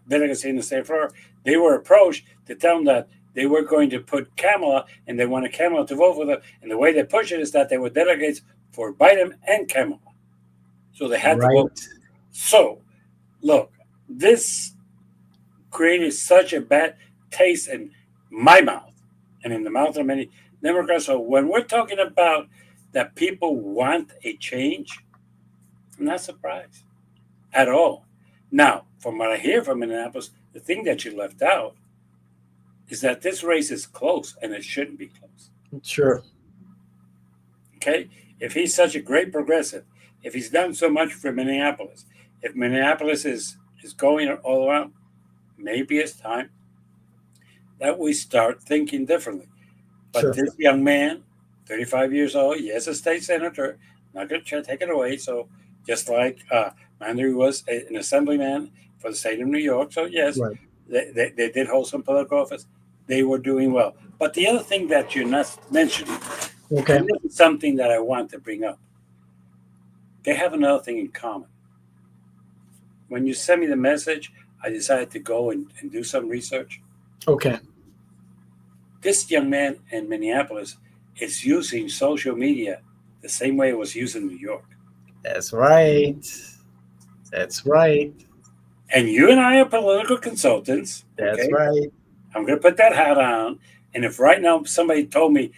delegates in the state of Florida, they were approached to tell them that they were going to put Kamala, and they wanted Kamala to vote for them. And the way they push it is that they were delegates for Biden and Kamala, so they had to vote. Right. So, look, this created such a bad taste in my mouth and in the mouth of many Democrats. So when we're talking about that people want a change, I'm not surprised at all. Now, from what I hear from Minneapolis, the thing that you left out is that this race is close and it shouldn't be close. Sure. Okay? If he's such a great progressive, if he's done so much for Minneapolis, if Minneapolis is going all around, maybe it's time that we start thinking differently. But Sure. this young man, 35 years old, yes, a state senator, not going to take it away. So just like Mandy was an assemblyman for the state of New York. So yes, Right. they did hold some political office. They were doing well. But the other thing that you're not mentioning, Okay. and this is something that I want to bring up, they have another thing in common. When you sent me the message, I decided to go and do some research. Okay. This young man in Minneapolis is using social media the same way it was used in New York. That's right. That's right. And you and I are political consultants, That's okay? right. I'm going to put that hat on. And if right now somebody told me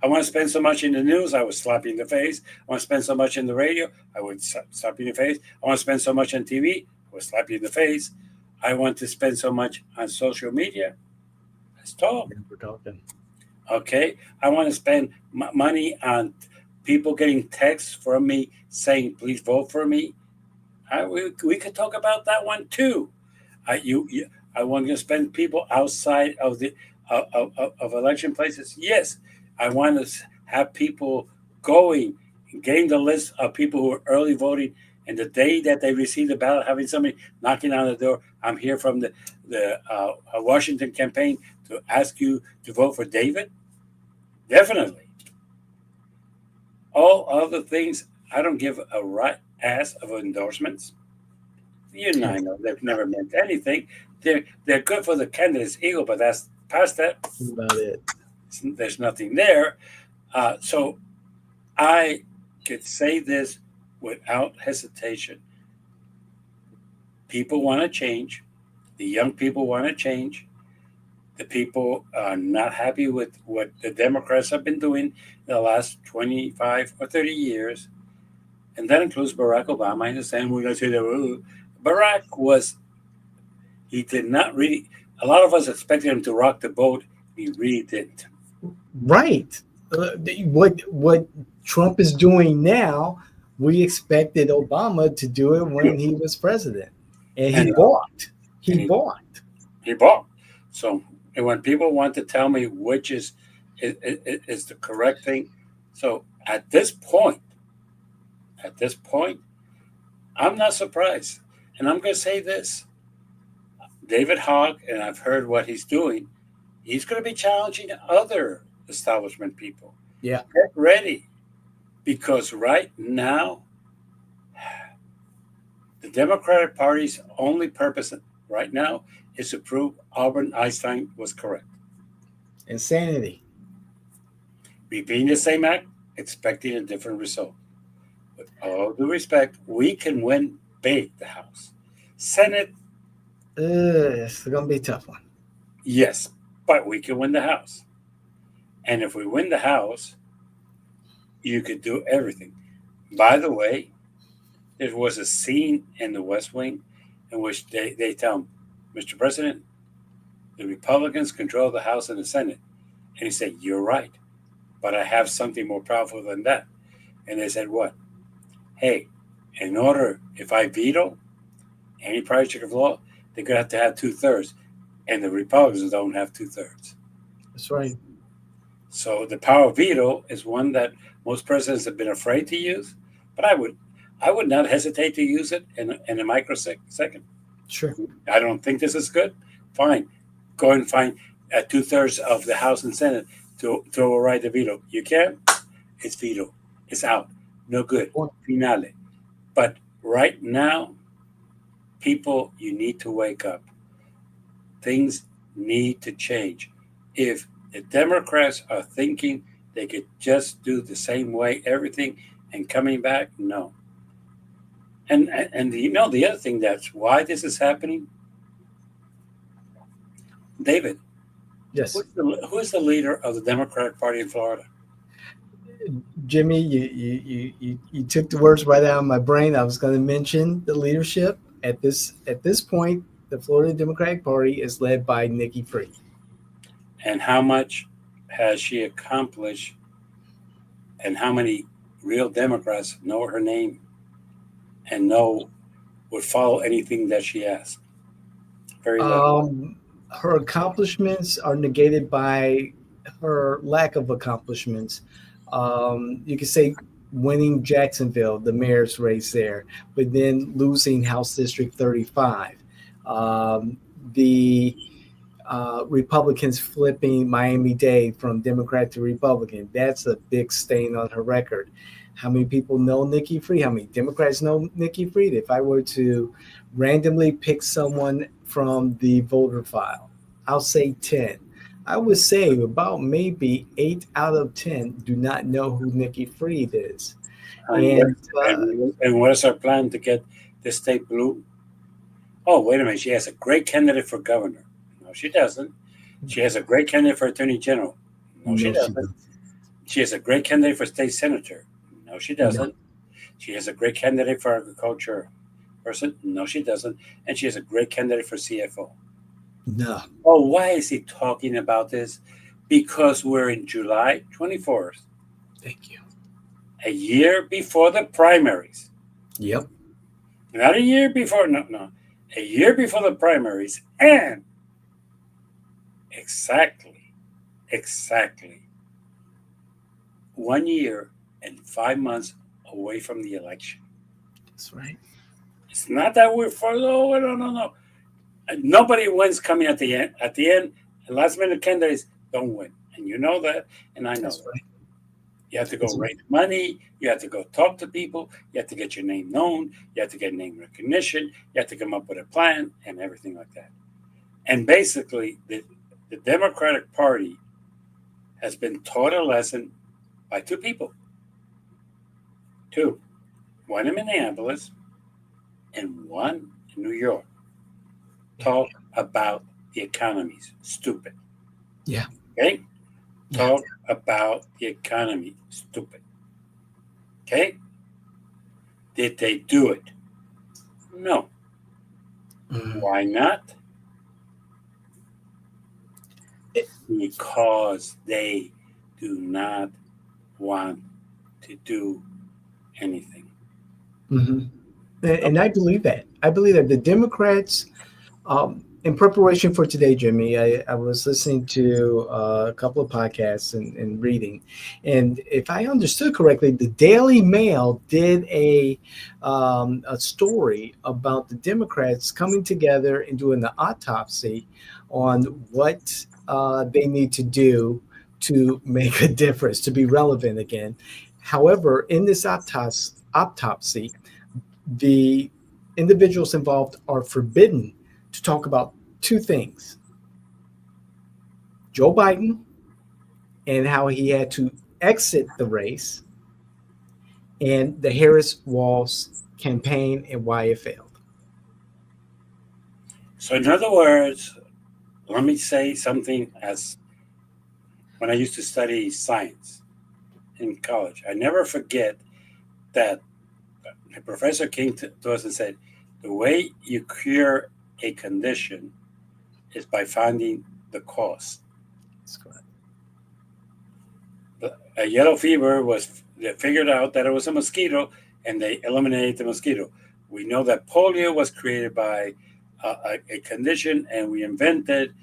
I want to spend so much in the news, I would slap you in the face. I want to spend so much in the radio, I would slap you in the face. I want to spend so much on TV, I would slap you in the face. I want to spend so much on social media. Let's talk. Yeah, we're talking. Okay, I want to spend money on people getting texts from me saying, "Please vote for me." We could talk about that one too. I want to spend people outside of the of election places. Yes, I want to have people going and getting the list of people who are early voting. And the day that they receive the ballot, having somebody knocking on the door, I'm here from the Washington campaign to ask you to vote for David. Definitely. All other things, I don't give a right ass of endorsements. You and I know they've never meant anything. They're good for the candidate's ego, but that's past that. That's about it. There's nothing there. So I could say this without hesitation. People want to change. The young people want to change. The people are not happy with what the Democrats have been doing in the last 25 or 30 years. And that includes Barack Obama. I understand we're going to say that Barack was, he did not really, a lot of us expected him to rock the boat. He really didn't. Right. What Trump is doing now, we expected Obama to do it when he was president, and he And, balked. and He balked. he balked. So, and when people want to tell me which is the correct thing, so at this point, I'm not surprised. And I'm going to say this: David Hogg, and I've heard what he's doing. He's going to be challenging other establishment people. Yeah. Get ready, because right now, the Democratic Party's only purpose right now is to prove Albert Einstein was correct. Insanity. Repeating the same act, expecting a different result. With all due respect, we can win big the House. Senate, It's gonna be a tough one. yes, but we can win the House. And if we win the House, you could do everything. By the way, There was a scene in the West Wing in which they tell him, Mr. President, the Republicans control the House and the Senate. And he said, you're right, but I have something more powerful than that. And they said, what? Hey, in order, if I veto any project of law, they're going to have 2/3. And the Republicans don't have 2/3. That's right. So the power of veto is one that most presidents have been afraid to use, but I would not hesitate to use it in a microsecond. Sure. I don't think this is good. Fine, go and find 2/3 of the House and Senate to override the veto. You can't. It's veto. It's out. No good. Finale. But right now, people, you need to wake up. Things need to change. If the Democrats are thinking they could just do the same way everything and coming back, no. And the other thing that's why this is happening, David, Yes. who is the leader of the Democratic Party in Florida? Jimmy, you took the words right out of my brain. I was going to mention the leadership at this point. The Florida Democratic Party is led by Nikki Fried. And how much has she accomplished? And how many real Democrats know her name and would follow anything that she asks? Very little. Her accomplishments are negated by her lack of accomplishments. You could say winning Jacksonville, the mayor's race there, but then losing House District 35. The Republicans flipping Miami-Dade from Democrat to Republican. That's a big stain on her record. How many people know Nikki Fried? How many Democrats know Nikki Fried? If I were to randomly pick someone from the voter file, I'll say 10. I would say about maybe 8 out of 10 do not know who Nikki Fried is. And, and what is our plan to get the state blue? Oh, wait a minute. She has a great candidate for governor. No, she doesn't. She has a great candidate for attorney general. No, she doesn't. She has a great candidate for state senator. No, she doesn't. No. She has a great candidate for agriculture person. No, she doesn't. And she has a great candidate for CFO. No. Oh, why is he talking about this? Because we're in July 24th. Thank you. A year before the primaries. Yep. Not a year before, no. A year before the primaries, and exactly 1 year and 5 months away from the election. That's right. It's not that we're no. Nobody wins coming at the end. At the end, the last minute candidates don't win. And you know that, and I know that. Right. You have to go raise money. You have to go talk to people. You have to get your name known. You have to get name recognition. You have to come up with a plan and everything like that. And basically, the Democratic Party has been taught a lesson by two people. Two. One in Minneapolis and one in New York. Talk about the economies. Stupid. Yeah. Okay? Talk about the economy. Stupid. Okay? Did they do it? No. Mm-hmm. Why not? Because they do not want to do anything. Mm-hmm. And I believe that. I believe that the Democrats, in preparation for today, Jimmy, I was listening to a couple of podcasts and reading. And if I understood correctly, the Daily Mail did a story about the Democrats coming together and doing the autopsy on what they need to do to make a difference, to be relevant again. However, in this autopsy, the individuals involved are forbidden to talk about two things: Joe Biden and how he had to exit the race, and the Harris-Walz campaign and why it failed. So in other words, let me say something as when I used to study science in college. I never forget that the professor came to us and said, the way you cure a condition is by finding the cause. That's correct. A yellow fever was, they figured out that it was a mosquito, and they eliminated the mosquito. We know that polio was created by a condition, and we invented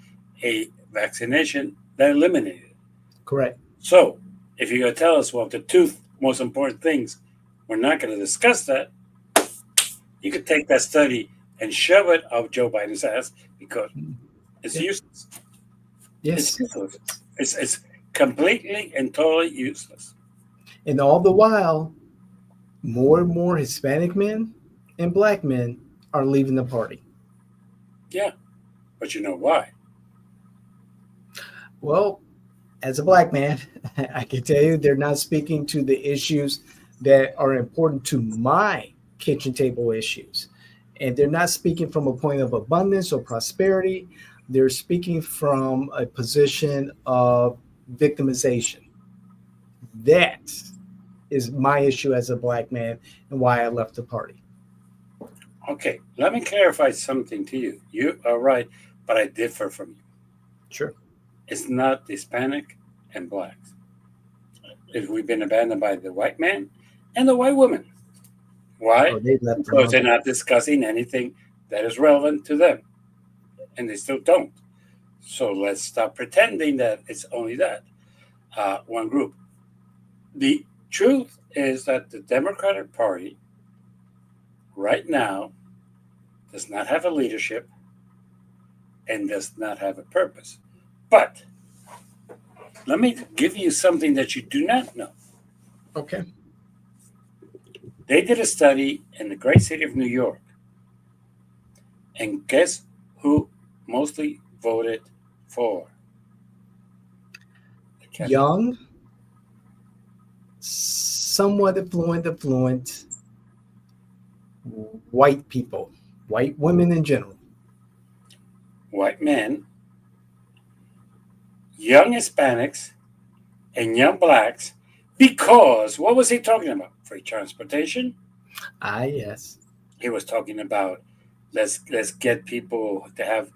a vaccination that eliminated it. Correct. So, if you're going to tell us, well, the two most important things, we're not going to discuss that, you could take that study and shove it up Joe Biden's ass because it's useless. Yes. It's useless. It's completely and totally useless. And all the while, more and more Hispanic men and Black men are leaving the party. Yeah, but you know why? Well, as a Black man, I can tell you they're not speaking to the issues that are important to my kitchen table issues. And they're not speaking from a point of abundance or prosperity. They're speaking from a position of victimization. That is my issue as a Black man and why I left the party. Okay, let me clarify something to you. You are right, but I differ from you. Sure. It's not Hispanic and Blacks. We've been abandoned by the white man and the white woman. Why? Oh, they left Because they're not discussing anything that is relevant to them, and they still don't. So let's stop pretending that it's only that one group. The truth is that the Democratic Party right now does not have a leadership and does not have a purpose. But let me give you something that you do not know. Okay. They did a study in the great city of New York. And guess who mostly voted for? Young, somewhat affluent white people, white women in general. White men, young Hispanics, and young Blacks, because what was he talking about? Free transportation? Yes. He was talking about let's get people to have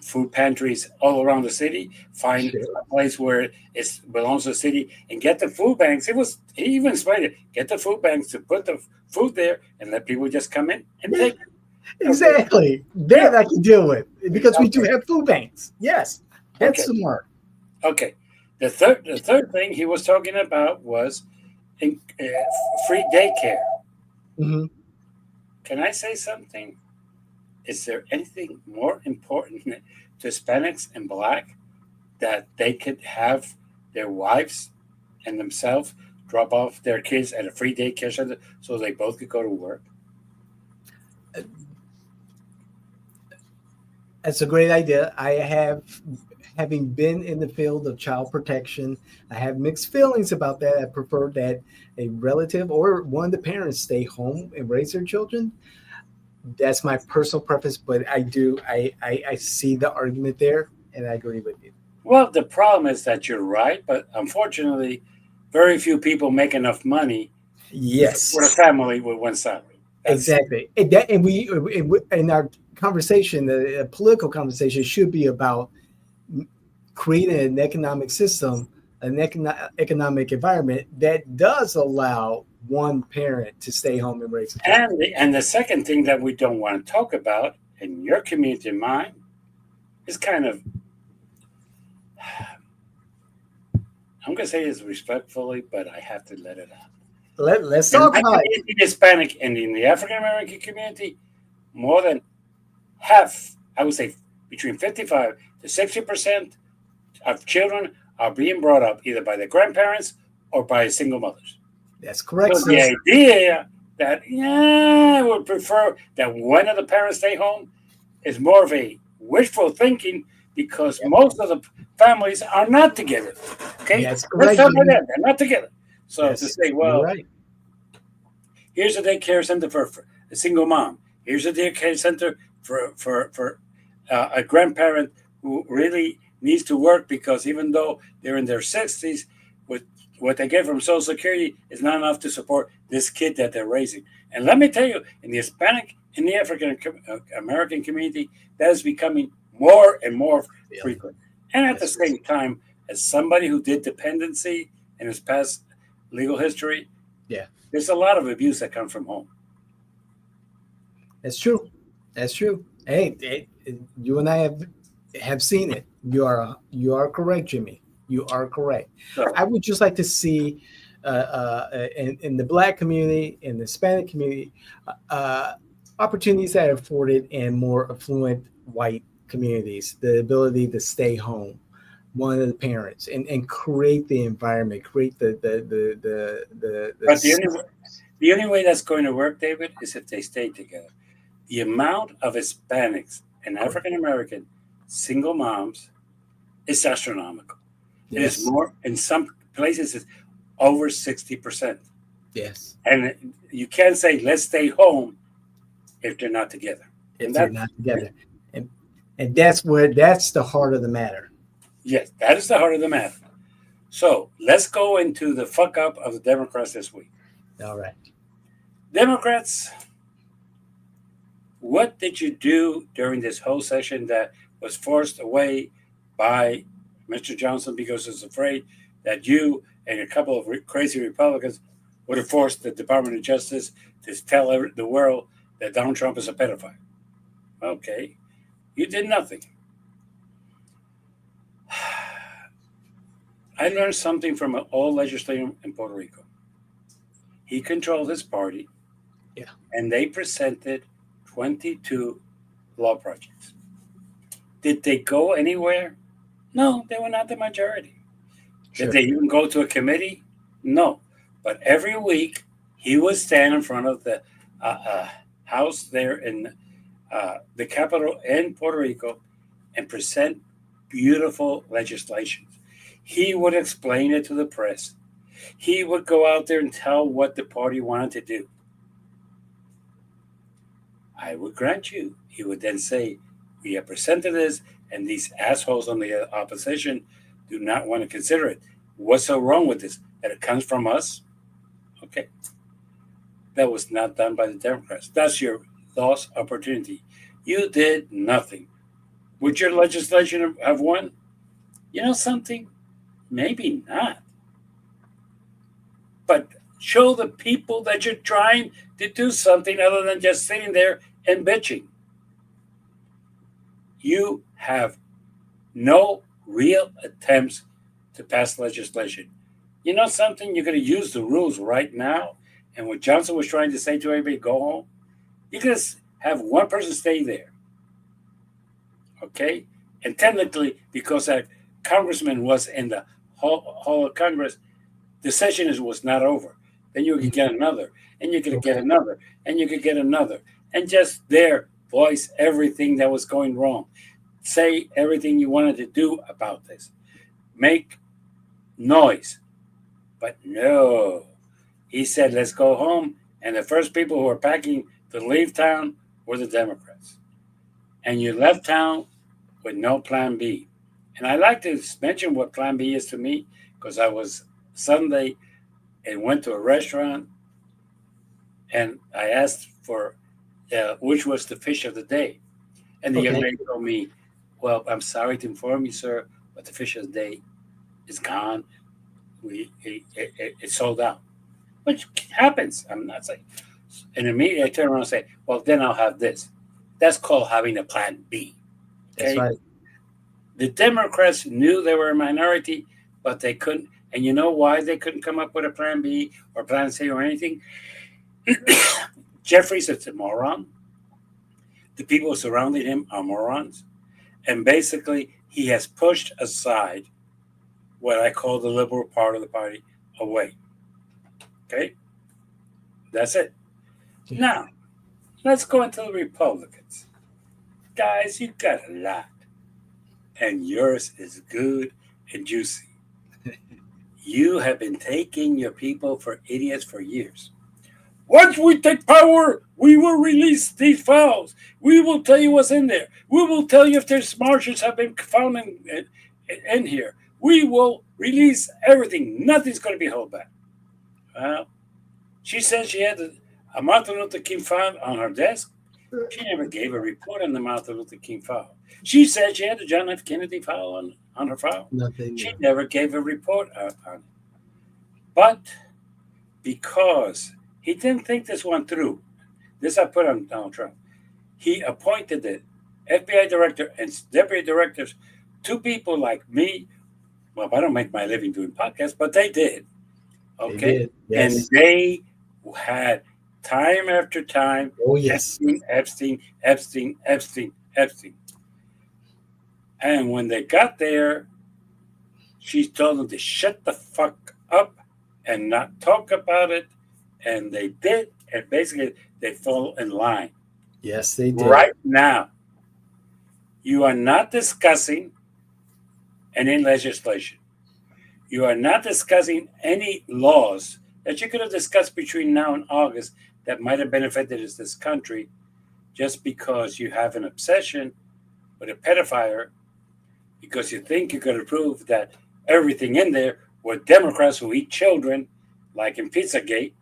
food pantries all around the city. Find a place where it belongs to the city and get the food banks. He even explained it. Get the food banks to put the food there and let people just come in and take it. Exactly. That I can deal with because we do have food banks. Yes. That's smart. Okay. The third thing he was talking about was free daycare. Mm-hmm. Can I say something? Is there anything more important to Hispanics and Black that they could have their wives and themselves drop off their kids at a free daycare center so they both could go to work? That's a great idea. Having been in the field of child protection, I have mixed feelings about that. I prefer that a relative or one of the parents stay home and raise their children. That's my personal preference, but I see the argument there, and I agree with you. Well, the problem is that you're right, but unfortunately, very few people make enough money for a family with one salary. Exactly. And we in our conversation, the political conversation should be about creating an economic system, an economic environment that does allow one parent to stay home and raise a child. And the second thing that we don't want to talk about in your community and mine is kind of, I'm going to say this respectfully, but I have to let it out. Let's talk about it. In the Hispanic and in the African American community, more than half, I would say between 55 to 60% of children are being brought up either by their grandparents or by single mothers. That's correct. So the idea that, I would prefer that one of the parents stay home is more of a wishful thinking because most of the families are not together. Okay? That's correct. Let's talk about that. They're not together. So Yes, to say, well, right. Here's a daycare center for a single mom. Here's a daycare center for a grandparent who really needs to work because even though they're in their 60s, what they get from Social Security is not enough to support this kid that they're raising. And let me tell you, in the Hispanic, in the African American community, that is becoming more and more Yeah. frequent. And at the Yes, yes. same time, as somebody who did dependency in his past legal history, Yeah, there's a lot of abuse that comes from home. that's true. That's true. Hey, you and I have seen it. You are correct, Jimmy. You are correct. So, I would just like to see in the Black community, in the Hispanic community, uh, opportunities that are afforded in more affluent white communities, the ability to stay home, one of the parents, and create the environment, create the but the only way that's going to work, David, is if they stay together. The amount of Hispanics and African American single moms is astronomical. It is yes, more in some places. It's over 60%, yes. and you can't say let's stay home if they're not together. And If they're that, not together, and that's the heart of the matter. yes, that is the heart of the matter. So let's go into the fuck up of the Democrats this week. All right. Democrats, what did you do during this whole session that was forced away by Mr. Johnson because he was afraid that you and a couple of crazy Republicans would have forced the Department of Justice to tell the world that Donald Trump is a pedophile? Okay, you did nothing. I learned something from an old legislator in Puerto Rico. He controlled his party, Yeah. and they presented 22 law projects. Did they go anywhere? No, they were not the majority. Did Sure. they even go to a committee? No. But every week, he would stand in front of the house there in the capital in Puerto Rico and present beautiful legislation. He would explain it to the press. He would go out there and tell what the party wanted to do. I would grant you. He would then say, we have presented this, and these assholes on the opposition do not want to consider it. What's so wrong with this? That it comes from us? Okay. That was not done by the Democrats. That's your lost opportunity. You did nothing. Would your legislation have won? You know something? Maybe not. But show the people that you're trying to do something other than just sitting there and bitching. You have no real attempts to pass legislation. You know something? You're going to use the rules right now. And what Johnson was trying to say to everybody, go home. You can have one person stay there. Okay? And technically, because that congressman was in the hall of Congress, the session was not over. Then you could get another, and you could get Okay. another, and you could get another. And just there, voice everything that was going wrong. Say everything you wanted to do about this. Make noise. But no. He said, let's go home. And the first people who were packing to leave town were the Democrats. And you left town with no plan B. And I like to mention what plan B is to me because I was Sunday and went to a restaurant and I asked for which was the fish of the day. And the young Okay. lady told me, well, I'm sorry to inform you, sir, but the fish of the day is gone. It sold out, which happens. I'm not saying. And immediately I turn around and say, well, then I'll have this. That's called having a plan B. That's Okay. right. The Democrats knew they were a minority, but they couldn't. And you know why they couldn't come up with a plan B or plan C or anything? Jeffries is a moron. The people surrounding him are morons. And basically, he has pushed aside what I call the liberal part of the party away. Okay? That's it. Yeah. Now, let's go into the Republicans. Guys, you got a lot. And yours is good and juicy. You have been taking your people for idiots for years. Once we take power, we will release these files. We will tell you what's in there. We will tell you if there's margins have been found in here. We will release everything. Nothing's going to be held back. Well, she said she had a Martin Luther King file on her desk. She never gave a report on the Martin Luther King file. She said she had a John F. Kennedy file on her file. Nothing. She never gave a report on it. But because he didn't think this one through, this I put on Donald Trump, he appointed the FBI director and deputy directors, two people like me. Well, I don't make my living doing podcasts, but they did. Okay. They did. Yes. And they had time after time. Oh, yes. Epstein. And when they got there, she told them to shut the fuck up and not talk about it. And they did. And basically, they fall in line. Yes, they did. Right now, you are not discussing any legislation. You are not discussing any laws that you could have discussed between now and August that might have benefited this country just because you have an obsession with a pedophile, because you think you could prove that everything in there were Democrats who eat children, like in Pizzagate,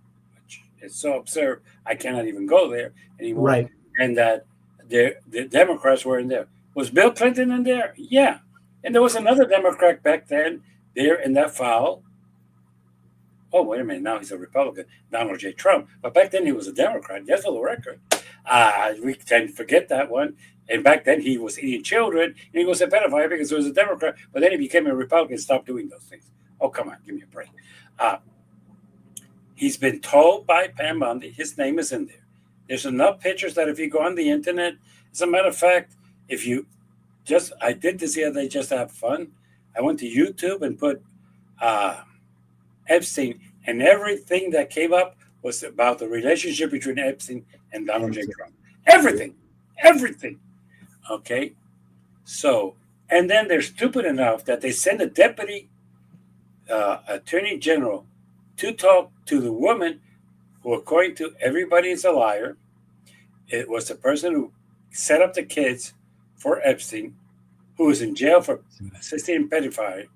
which is so absurd, I cannot even go there anymore. Right. And that the Democrats were in there. Was Bill Clinton in there? Yeah. And there was another Democrat back then there in that file. Oh, wait a minute. Now he's a Republican, Donald J. Trump. But back then he was a Democrat. Yes, for the record. We tend to forget that one. And back then he was eating children. And he was a pedophile because he was a Democrat. But then he became a Republican and stopped doing those things. Oh, come on. Give me a break. He's been told by Pam Bondi his name is in there. There's enough pictures that if you go on the internet, as a matter of fact, if you just, I did this the other day just to have fun. I went to YouTube and put Epstein, and everything that came up was about the relationship between Epstein and Donald J. Trump. Everything. Okay? So, and then they're stupid enough that they send a deputy attorney general to talk to the woman who, according to everybody, is a liar. It was the person who set up the kids for Epstein, who is in jail for assisting in pedophilia,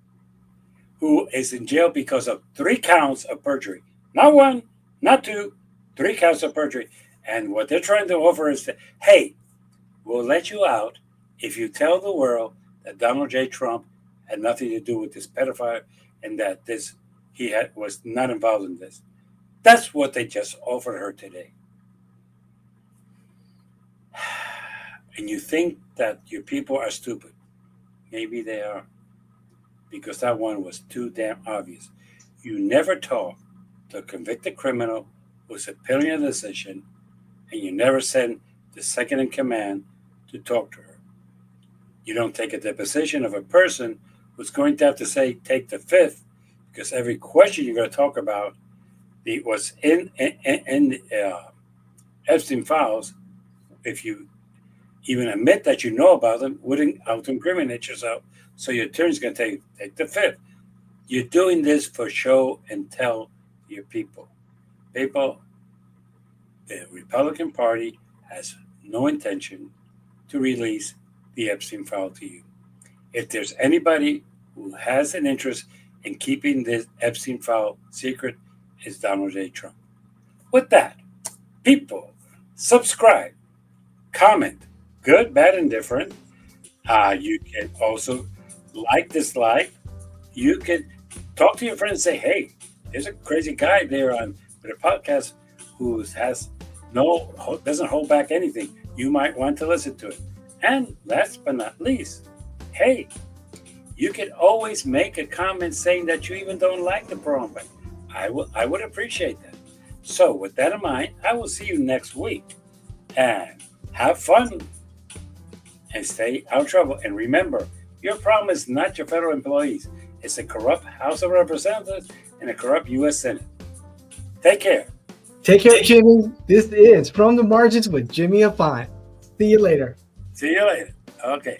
who is in jail because of 3 counts of perjury. Not 1, not 2, 3 counts of perjury. And what they're trying to offer is that, hey, we'll let you out if you tell the world that Donald J. Trump had nothing to do with this pedophile and that was not involved in this. That's what they just offered her today. And you think that your people are stupid. Maybe they are. Because that one was too damn obvious. You never talk to a convicted criminal who's appealing a decision, and you never send the second in command to talk to her. You don't take a deposition of a person who's going to have to say, take the fifth, because every question you're going to talk about was in Epstein files. If you even admit that you know about them, wouldn't auto-incriminate yourself. So your attorney's going to take the fifth. You're doing this for show and tell your people. People, the Republican Party has no intention to release the Epstein file to you. If there's anybody who has an interest in keeping this Epstein file secret, it's Donald J. Trump. With that, people, subscribe, comment, good, bad, and different. You can also dislike. You can talk to your friends and say, hey, there's a crazy guy there with a podcast who doesn't hold back anything. You might want to listen to it. And last but not least, hey, you can always make a comment saying that you even don't like the program. I would appreciate that. So with that in mind, I will see you next week. And have fun and stay out of trouble. And remember, your problem is not your federal employees. It's a corrupt House of Representatives and a corrupt U.S. Senate. Take care. Take care, Jimmy. This is From the Margins with Jimmy Afine. See you later. See you later. Okay.